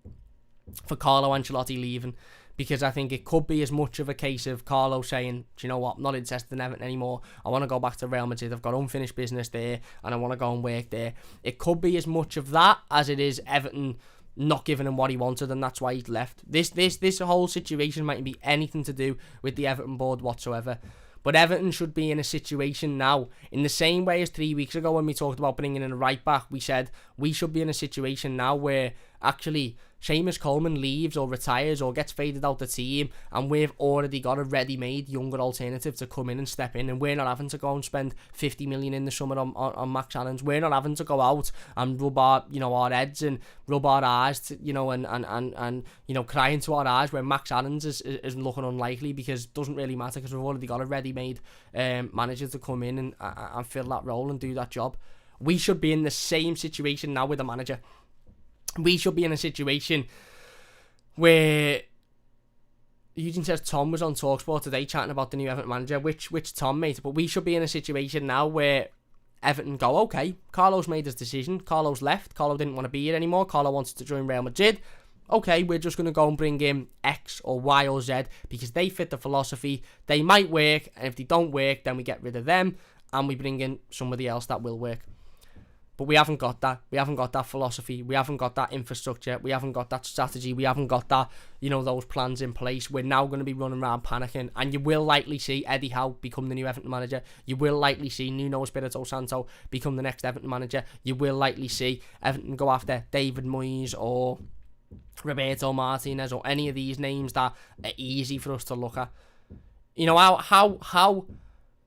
for Carlo Ancelotti leaving, because I think it could be as much of a case of Carlo saying, do you know what, I'm not interested in Everton anymore, I want to go back to Real Madrid, I've got unfinished business there, and I want to go and work there. It could be as much of that as it is Everton not giving him what he wanted, and that's why he's left. This whole situation might be anything to do with the Everton board whatsoever. But Everton should be in a situation now, in the same way as 3 weeks ago when we talked about bringing in a right back, we said we should be in a situation now where actually Seamus Coleman leaves or retires or gets faded out the team, and we've already got a ready-made younger alternative to come in and step in, and we're not having to go and spend 50 million in the summer on Max Allens. We're not having to go out and rub our, our heads and rub our eyes to, and cry into our eyes when Max Allens is looking unlikely, because it doesn't really matter because we've already got a ready-made manager to come in and fill that role and do that job. We should be in the same situation now with the manager. We should be in a situation where Eugene says Tom was on TalkSport today chatting about the new Everton manager. Which Tom, mate? But we should be in a situation now where Everton go, okay, Carlo's made his decision. Carlo's left. Carlo didn't want to be here anymore. Carlo wanted to join Real Madrid. Okay, we're just going to go and bring in X or Y or Z because they fit the philosophy. They might work, and if they don't work, then we get rid of them and we bring in somebody else that will work. But we haven't got that. We haven't got that philosophy. We haven't got that infrastructure. We haven't got that strategy. We haven't got that, those plans in place. We're now going to be running around panicking. And you will likely see Eddie Howe become the new Everton manager. You will likely see Nuno Espirito Santo become the next Everton manager. You will likely see Everton go after David Moyes or Roberto Martinez or any of these names that are easy for us to look at.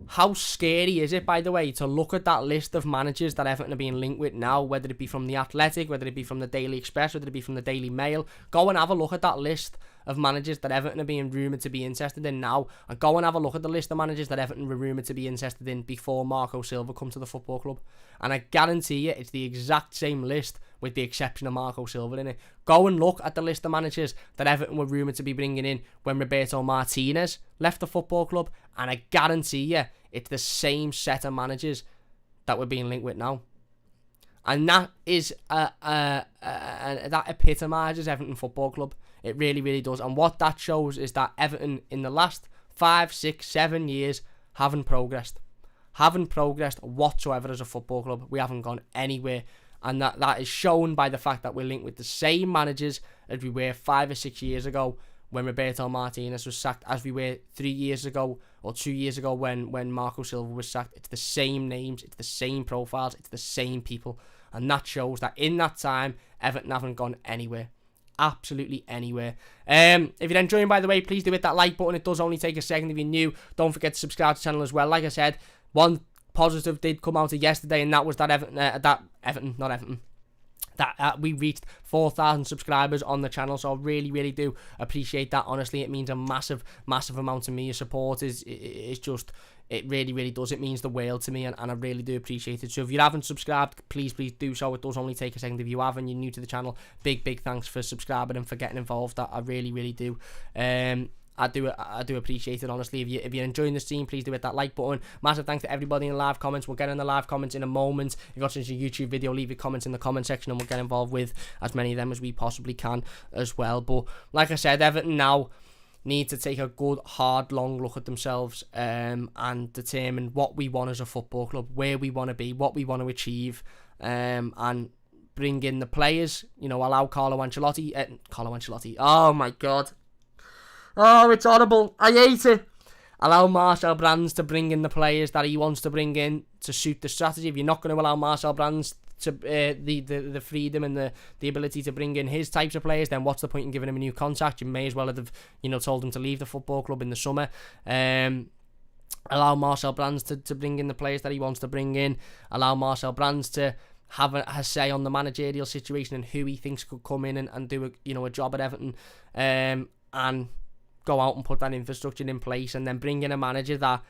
How scary is it, by the way, to look at that list of managers that Everton are being linked with now, whether it be from The Athletic, whether it be from the Daily Express, whether it be from the Daily Mail. Go and have a look at that list of managers that Everton are being rumoured to be interested in now, and go and have a look at the list of managers that Everton were rumoured to be interested in before Marco Silva come to the football club. And I guarantee you it's the exact same list with the exception of Marco Silva in it. Go and look at the list of managers that Everton were rumoured to be bringing in when Roberto Martinez left the football club, and I guarantee you it's the same set of managers that we're being linked with now. And that is that epitomises Everton Football Club. It really, really does. And what that shows is that Everton in the last 5, 6, 7 years haven't progressed whatsoever as a football club. We haven't gone anywhere. And that is shown by the fact that we're linked with the same managers as we were 5 or 6 years ago when Roberto Martinez was sacked, as we were 3 years ago or 2 years ago when Marco Silva was sacked. It's the same names, it's the same profiles, it's the same people. And that shows that in that time, Everton haven't gone anywhere. Absolutely anywhere. If you're enjoying, by the way, please do hit that like button. It does only take a second if you're new. Don't forget to subscribe to the channel as well. Like I said, one positive did come out of yesterday, and that was that we reached 4,000 subscribers on the channel, so I really, really do appreciate that. Honestly, it means a massive, massive amount to me. Your support is just, it really, really does. It means the world to me, and I really do appreciate it. So if you haven't subscribed, please do so. It does only take a second if you have, and you're new to the channel. Big thanks for subscribing and for getting involved. I really, really do. I do appreciate it, honestly. If you're enjoying the stream, please do hit that like button. Massive thanks to everybody in the live comments. We'll get in the live comments in a moment. If you're watching this YouTube video, leave your comments in the comment section and we'll get involved with as many of them as we possibly can as well. But like I said, Everton now need to take a good, hard, long look at themselves and determine what we want as a football club, where we want to be, what we want to achieve, and bring in the players. Allow Carlo Ancelotti. Oh my God. Oh, it's horrible. I hate it. Allow Marcel Brands to bring in the players that he wants to bring in to suit the strategy. If you're not going to allow Marcel Brands to the freedom and the ability to bring in his types of players, then what's the point in giving him a new contract? You may as well have told him to leave the football club in the summer. Allow Marcel Brands to bring in the players that he wants to bring in. Allow Marcel Brands to have a say on the managerial situation and who he thinks could come in and do a job at Everton, and go out and put that infrastructure in place, and then bring in a manager that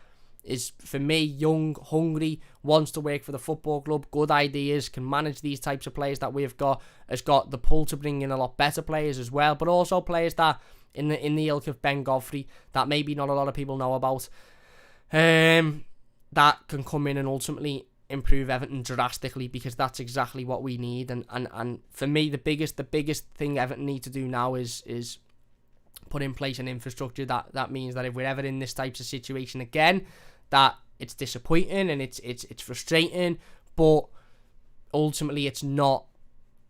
is, for me, young, hungry, wants to work for the football club, good ideas, can manage these types of players that we've got, has got the pull to bring in a lot better players as well, but also players that in the ilk of Ben Godfrey that maybe not a lot of people know about, that can come in and ultimately improve Everton drastically, because that's exactly what we need. And for me, the biggest thing Everton need to do now is put in place an infrastructure that means that if we're ever in this type of situation again, that it's disappointing and it's frustrating, but ultimately it's not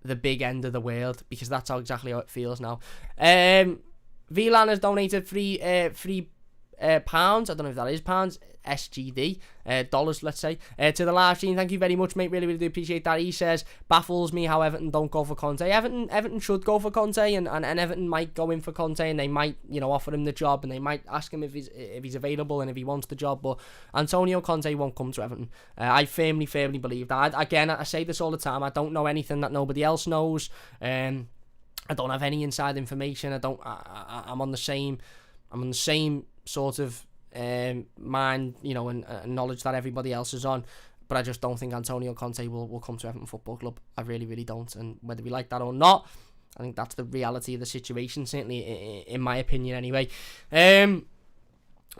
the big end of the world, because that's exactly how it feels now. VLAN has donated three pounds. I don't know if that is pounds, SGD, dollars, let's say, to the live stream. Thank you very much, mate. Really, really do appreciate that. He says, baffles me how Everton don't go for Conte. Everton should go for Conte, and Everton might go in for Conte, and they might, offer him the job, and they might ask him if he's available and if he wants the job. But Antonio Conte won't come to Everton. I firmly believe that. I say this all the time. I don't know anything that nobody else knows. I don't have any inside information. I'm on the same sort of mind, and knowledge that everybody else is on, but I just don't think Antonio Conte will come to Everton Football Club. I really don't, and whether we like that or not, I think that's the reality of the situation, certainly in my opinion anyway.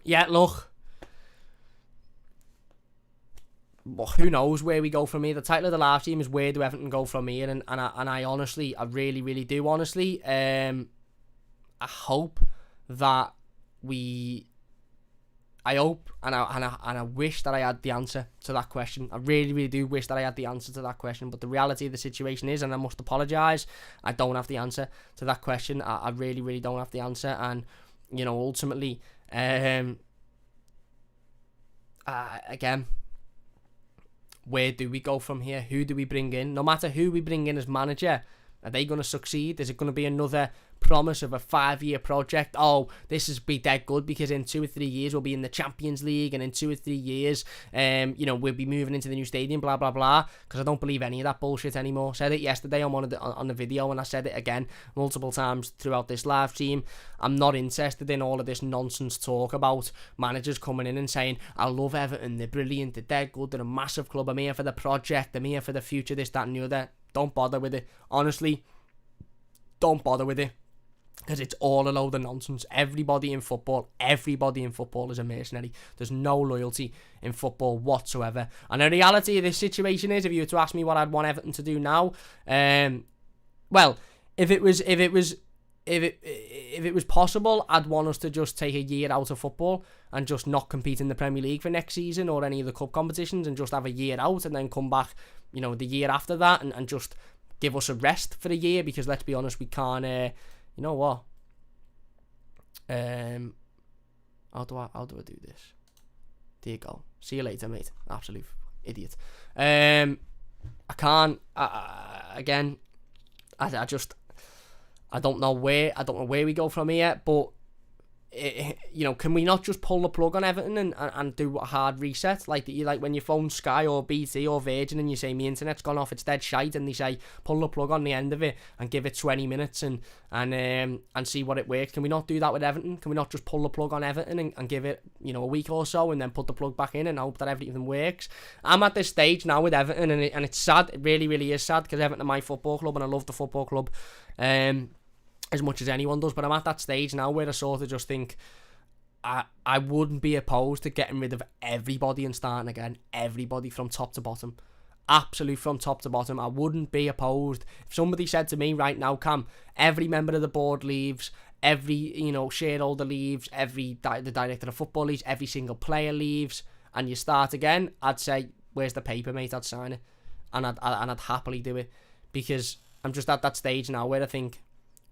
Look, who knows where we go from here. The title of the live stream is where do Everton go from here, and I honestly, I really do honestly, I hope that I hope and I wish that I had the answer to that question. I really do wish that I had the answer to that question, but the reality of the situation is, and I must apologise, I don't have the answer to that question. I really don't have the answer, and ultimately, again, where do we go from here? Who do we bring in? No matter who we bring in as manager, are they going to succeed? Is it going to be another promise of a 5-year project? Oh, this is be dead good because in 2 or 3 years we'll be in the Champions League, and in 2 or 3 years, we'll be moving into the new stadium, blah blah blah. Because I don't believe any of that bullshit anymore. Said it yesterday on the video, and I said it again multiple times throughout this live stream. I'm not interested in all of this nonsense talk about managers coming in and saying, I love Everton, they're brilliant, they're dead good, they're a massive club, I'm here for the project, I'm here for the future, this, that and the other. Don't bother with it. Honestly, don't bother with it. Because it's all a load of nonsense. Everybody in football is a mercenary. There's no loyalty in football whatsoever. And the reality of this situation is, if you were to ask me what I'd want Everton to do now, well, if it was possible, I'd want us to just take a year out of football and just not compete in the Premier League for next season or any of the cup competitions, and just have a year out and then come back, the year after that, and just give us a rest for a year, because let's be honest, we can't. You know what? How do I do this? There you go. See you later, mate. Absolute idiot. I can't. Again, I don't know where we go from here, but can we not just pull the plug on Everton and do a hard reset, like when you phone Sky or BT or Virgin and you say my internet's gone off, it's dead shite, and they say pull the plug on the end of it and give it 20 minutes and see what it works? Can we not do that with Everton? Can we not just pull the plug on Everton and give it a week or so and then put the plug back in and hope that everything works? I'm at this stage now with Everton, and it's sad. It really is sad, because Everton are my football club and I love the football club as much as anyone does, but I'm at that stage now where I sort of just think I wouldn't be opposed to getting rid of everybody and starting again. Everybody from top to bottom. Absolute from top to bottom. I wouldn't be opposed. If somebody said to me right now, Cam, every member of the board leaves, every shareholder leaves, the director of football leaves, every single player leaves, and you start again, I'd say, where's the paper, mate? I'd sign it, and I'd happily do it, because I'm just at that stage now where I think,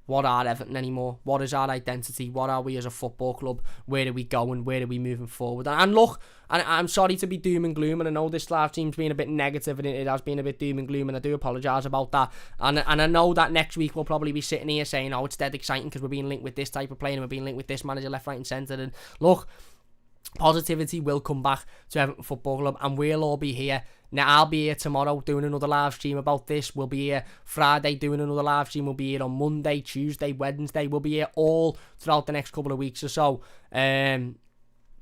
what are Everton anymore? What is our identity? What are we as a football club? Where are we going? Where are we moving forward? And look, I'm sorry to be doom and gloom, and I know this live team's been a bit negative, and it has been a bit doom and gloom, and I do apologise about that. And I know that next week we'll probably be sitting here saying, oh, it's dead exciting because we're being linked with this type of player and we're being linked with this manager left, right and centre. And look, positivity will come back to Everton Football Club, and we'll all be here. Now, I'll be here tomorrow doing another live stream about this. We'll be here Friday doing another live stream. We'll be here on Monday, Tuesday, Wednesday. We'll be here all throughout the next couple of weeks or so,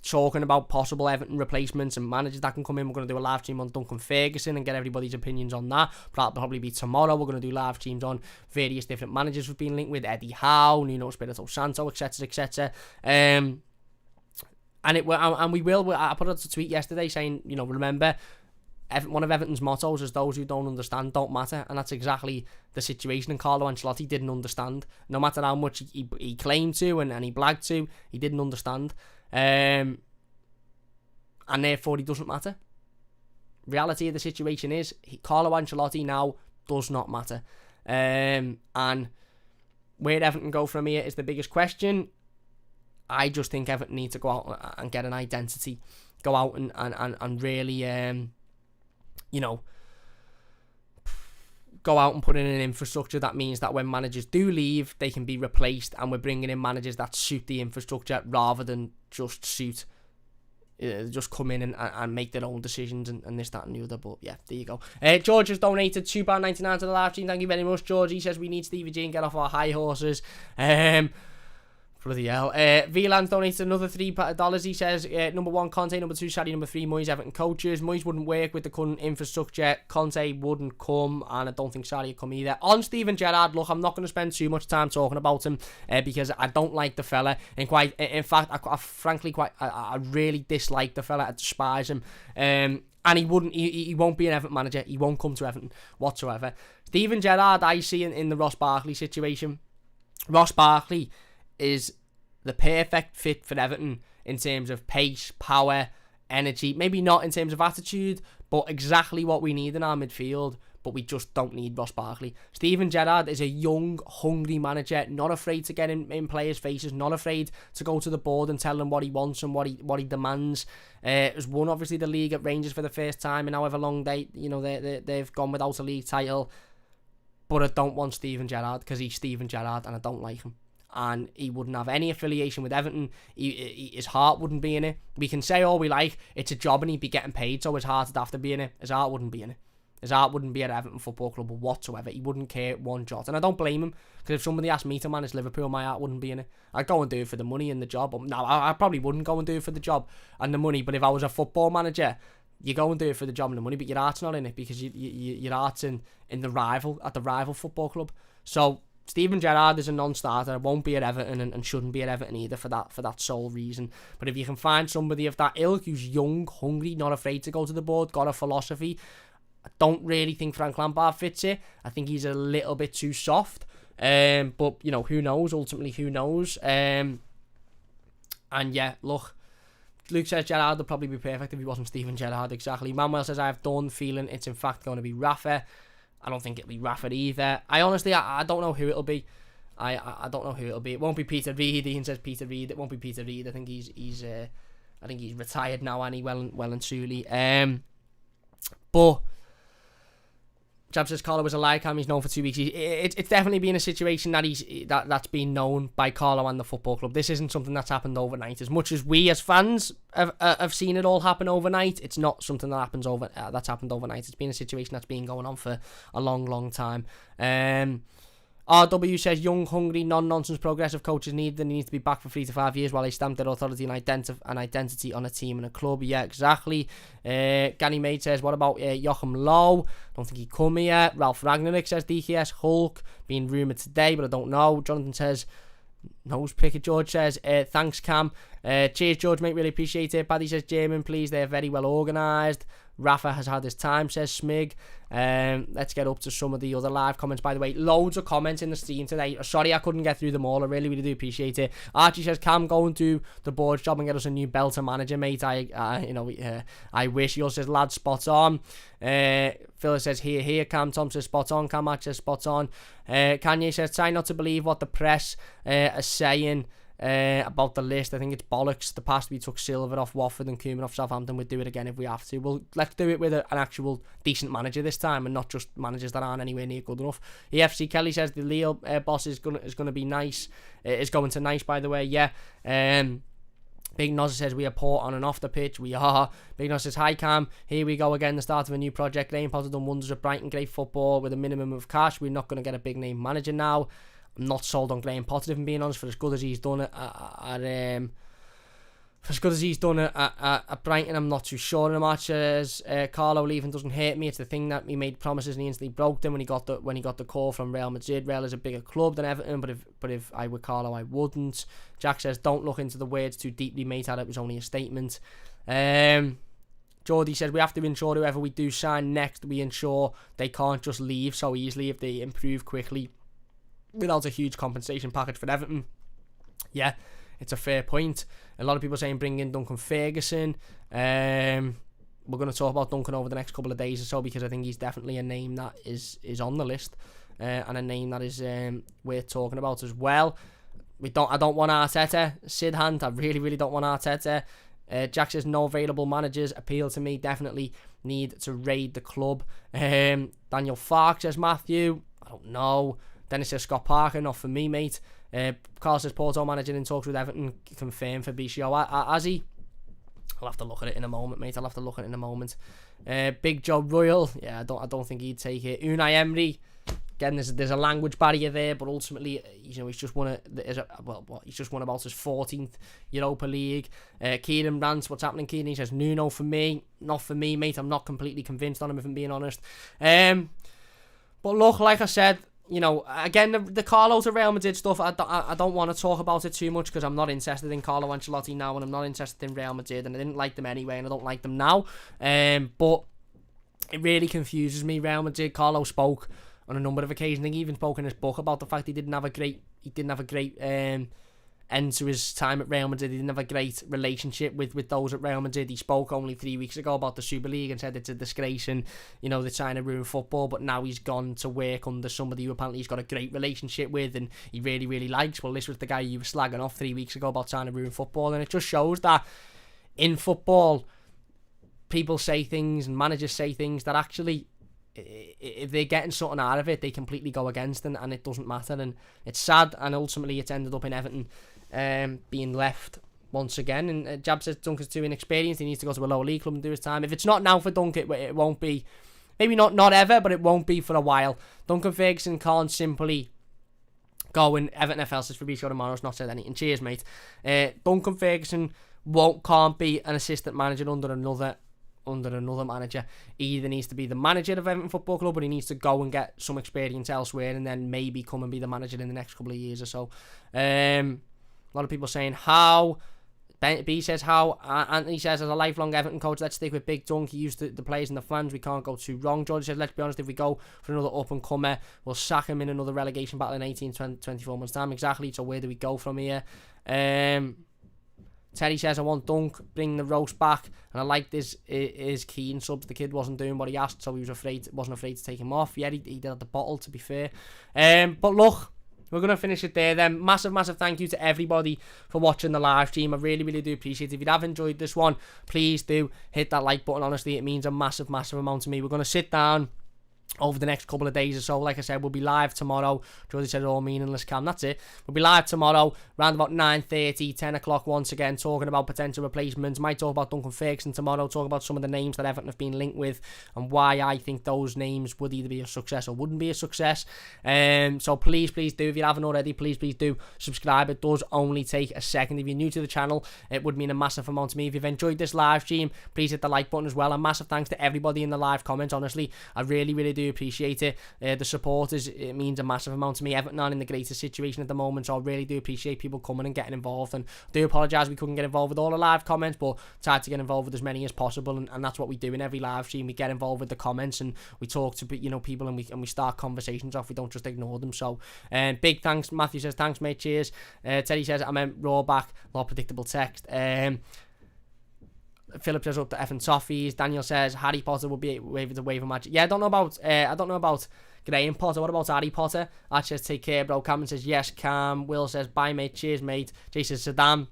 talking about possible Everton replacements and managers that can come in. We're going to do a live stream on Duncan Ferguson and get everybody's opinions on that. That'll probably be tomorrow. We're going to do live streams on various different managers we've been linked with. Eddie Howe, Nuno Espirito Santo, etc. And we will. I put out a tweet yesterday saying, remember, one of Everton's mottos is those who don't understand don't matter, and that's exactly the situation. And Carlo Ancelotti didn't understand. No matter how much he claimed to and he blagged to, he didn't understand. And therefore he doesn't matter. Reality of the situation is Carlo Ancelotti now does not matter. And where Everton go from here is the biggest question. I just think Everton need to go out and get an identity. Go out and really, go out and put in an infrastructure that means that when managers do leave, they can be replaced, and we're bringing in managers that suit the infrastructure rather than just just come in and make their own decisions and this, that and the other. But yeah, there you go. George has donated £2.99 to the live stream. Thank you very much, George. He says we need Stevie G and get off our high horses. Bloody hell. VLAN's donated another $3. He says, number 1, Conte. Number 2, Sarri. Number 3, Moyes, Everton coaches. Moyes wouldn't work with the current infrastructure. Conte wouldn't come, and I don't think Sarri would come either. On Steven Gerrard, look, I'm not going to spend too much time talking about him because I don't like the fella. In fact, I really dislike the fella. I despise him. And he won't be an Everton manager. He won't come to Everton whatsoever. Steven Gerrard, I see in the Ross Barkley situation. Ross Barkley is the perfect fit for Everton in terms of pace, power, energy. Maybe not in terms of attitude, but exactly what we need in our midfield. But we just don't need Ross Barkley. Steven Gerrard is a young, hungry manager, not afraid to get in players' faces, not afraid to go to the board and tell them what he wants and what he demands. Has won obviously the league at Rangers for the first time in however long they've gone without a league title. But I don't want Steven Gerrard because he's Steven Gerrard and I don't like him. And he wouldn't have any affiliation with Everton. His heart wouldn't be in it. We can say all we like, it's a job and he'd be getting paid, so his heart would have to be in it. His heart wouldn't be in it. His heart wouldn't be at Everton Football Club whatsoever. He wouldn't care one jot. And I don't blame him, because if somebody asked me to manage Liverpool, my heart wouldn't be in it. I'd go and do it for the money and the job. No, I probably wouldn't go and do it for the job and the money, but if I was a football manager, you go and do it for the job and the money, but your heart's not in it, because your heart's in the rival football club. So Steven Gerrard is a non-starter, won't be at Everton and shouldn't be at Everton either for that sole reason. But if you can find somebody of that ilk who's young, hungry, not afraid to go to the board, got a philosophy, I don't really think Frank Lampard fits it. I think he's a little bit too soft. But, who knows? Ultimately, who knows? And yeah, look, Luke says Gerrard would probably be perfect if he wasn't Steven Gerrard. Exactly. Manuel says, I have done feeling it's in fact going to be Rafa. I don't think it'll be Rafa either. I honestly don't know who it'll be. I don't know who it'll be. It won't be Peter Reid. Ian says Peter Reid. It won't be Peter Reid. I think he's retired now, and he well and truly. But Jab says Carlo was a liar cam. He's known for 2 weeks. It's definitely been a situation that's been known by Carlo and the football club. This isn't something that's happened overnight. As much as we as fans have seen it all happen overnight, it's not something that's happened overnight. It's been a situation that's been going on for a long, long time. RW says young, hungry, non-nonsense progressive coaches need to be back for 3 to 5 years while they stamp their authority and identity on a team and a club. Yeah, exactly. Ganny Maid says, what about Joachim Low? Don't think he'd come here. Ralph Ragnarik says DKS Hulk being rumoured today, but I don't know. Jonathan says nose picker. George says thanks Cam. Cheers George, mate, really appreciate it. Paddy says German please, they're very well organised. Rafa has had his time, says Smig. Let's get up to some of the other live comments. By the way, loads of comments in the stream today. Sorry I couldn't get through them all. I really, really do appreciate it. Archie says, Cam, go and do the board's job and get us a new belter manager, mate. I wish. He also says, lad, spot on. Phil says, here, Cam. Tom says, spot on. Cam Match says, spot on. Kanye says, try not to believe what the press are saying about the list. I think it's bollocks. The past we took Silver off Watford and Koeman off Southampton. We'd do it again if we have to. Well, let's do it with an actual decent manager this time and not just managers that aren't anywhere near good enough. EFC Kelly says the Leo boss is gonna be nice. Is going to nice, by the way. Yeah. Big Nozza says we are poor on and off the pitch. We are. Big Nozza says, hi Cam, here we go again, the start of a new project. Graham Potter done wonders at Brighton, great football with a minimum of cash. We're not going to get a big name manager now. I'm not sold on Graham Potter, if I'm being honest, for as good as he's done at Brighton. I'm not too sure in the matches. Carlo leaving doesn't hurt me. It's the thing that he made promises and he instantly broke them when he got the call from Real Madrid. Real is a bigger club than Everton, but if I were Carlo, I wouldn't. Jack says, don't look into the words too deeply, mate. It was only a statement. Geordie says, we have to ensure whoever we do sign next, we ensure they can't just leave so easily if they improve quickly without a huge compensation package for Everton. Yeah, it's a fair point. A lot of people saying bring in Duncan Ferguson. We're going to talk about Duncan over the next couple of days or so, because I think he's definitely a name that is on the list, and a name that is worth talking about as well. I don't want Arteta. Sid Hunt, I really don't want Arteta. Jack says no available managers appeal to me. Definitely need to raid the club. Daniel Fark says Matthew. I don't know. Dennis says Scott Parker, not for me, mate. Carl says Porto manager in talks with Everton, confirmed for BCO. Has he? I'll have to look at it in a moment, mate. I'll have to look at it in a moment. Big Joe Royal, yeah, I don't think he'd take it. Unai Emery, again, there's a language barrier there, but ultimately, he's just won he's just won about his 14th Europa League. Kieran Rance, what's happening, Kieran? He says Nuno for me, not for me, mate. I'm not completely convinced on him, if I'm being honest. But look, like I said, again, the Carlo to Real Madrid stuff, I don't want to talk about it too much, because I'm not interested in Carlo Ancelotti now, and I'm not interested in Real Madrid, and I didn't like them anyway, and I don't like them now. But it really confuses me. Real Madrid, Carlo spoke on a number of occasions. I think he even spoke in his book about the fact he didn't have a great end to his time at Real Madrid. He didn't have a great relationship with those at Real Madrid. He spoke only 3 weeks ago about the Super League and said it's a disgrace and, they're trying to ruin football, but now he's gone to work under somebody who apparently he's got a great relationship with and he really likes. Well, this was the guy you were slagging off 3 weeks ago about trying to ruin football, and it just shows that in football, people say things and managers say things that actually, if they're getting something out of it, they completely go against, and it doesn't matter, and it's sad, and ultimately it's ended up in Everton being left once again. And Jab says Duncan's too inexperienced, he needs to go to a lower league club and do his time. If it's not now for Duncan, it won't be, maybe not ever, but it won't be for a while. Duncan Ferguson can't simply go, and Everton FL says Fabrizio Romano's not said anything. Cheers, mate. Duncan Ferguson can't be an assistant manager under another manager. He either needs to be the manager of Everton Football Club, or he needs to go and get some experience elsewhere, and then maybe come and be the manager in the next couple of years or so. A lot of people saying how. B says how. Anthony says, as a lifelong Everton coach, let's stick with Big Dunk. He used the players and the fans. We can't go too wrong. George says, let's be honest, if we go for another up-and-comer, we'll sack him in another relegation battle in 18, 20, 24 months' time. Exactly. So where do we go from here? Terry says, I want Dunk, bring the roast back, and I like this is Keane subs. The kid wasn't doing what he asked, so he wasn't afraid to take him off. Yeah, he did at the bottle, to be fair. But look, we're going to finish it there then. Massive thank you to everybody for watching the live stream. I really do appreciate it. If you have enjoyed this one, please do hit that like button. Honestly, it means a massive amount to me. We're going to sit down over the next couple of days or so. Like I said, we'll be live tomorrow. Geordie said all meaningless, Cam. That's it. We'll be live tomorrow around about 9:30, 10 o'clock once again, talking about potential replacements. Might talk about Duncan Ferguson tomorrow, talk about some of the names that Everton have been linked with and why I think those names would either be a success or wouldn't be a success. So please do, if you haven't already, please do subscribe. It does only take a second. If you're new to the channel, it would mean a massive amount to me. If you've enjoyed this live stream, please hit the like button as well. And massive thanks to everybody in the live comments. Honestly, I really do appreciate it. The support it means a massive amount to me. Everton aren't in the greatest situation at the moment, so I really do appreciate people coming and getting involved, and I do apologise we couldn't get involved with all the live comments, but tried to get involved with as many as possible, and that's what we do in every live stream. We get involved with the comments and we talk to people, and we start conversations off. We don't just ignore them. So big thanks. Matthew says thanks, mate. Cheers. Teddy says I meant raw back, not predictable text. Philip says up to F and Toffees. Daniel says Harry Potter will be waving the wave of magic. Yeah, I don't know about Graham Potter. What about Harry Potter? Ash says take care, bro. Cameron says yes, Cam. Will says bye, mate. Cheers, mate. Jason says Saddam.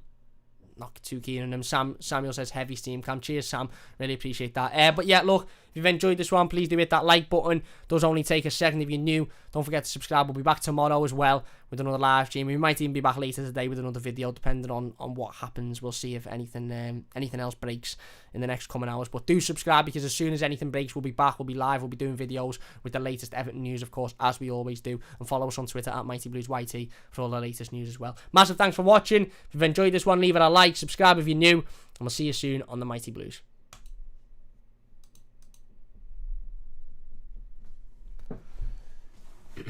Not too keen on him. Samuel says heavy steam, Cam. Cheers, Sam. Really appreciate that. But yeah, look, if you've enjoyed this one, please do hit that like button. It does only take a second. If you're new, don't forget to subscribe. We'll be back tomorrow as well with another live stream. We might even be back later today with another video, depending on what happens. We'll see if anything else breaks in the next coming hours. But do subscribe, because as soon as anything breaks, we'll be back. We'll be live. We'll be doing videos with the latest Everton news, of course, as we always do. And follow us on Twitter at MightyBluesYT for all the latest news as well. Massive thanks for watching. If you've enjoyed this one, leave it a like, subscribe if you're new, and we'll see you soon on the Mighty Blues.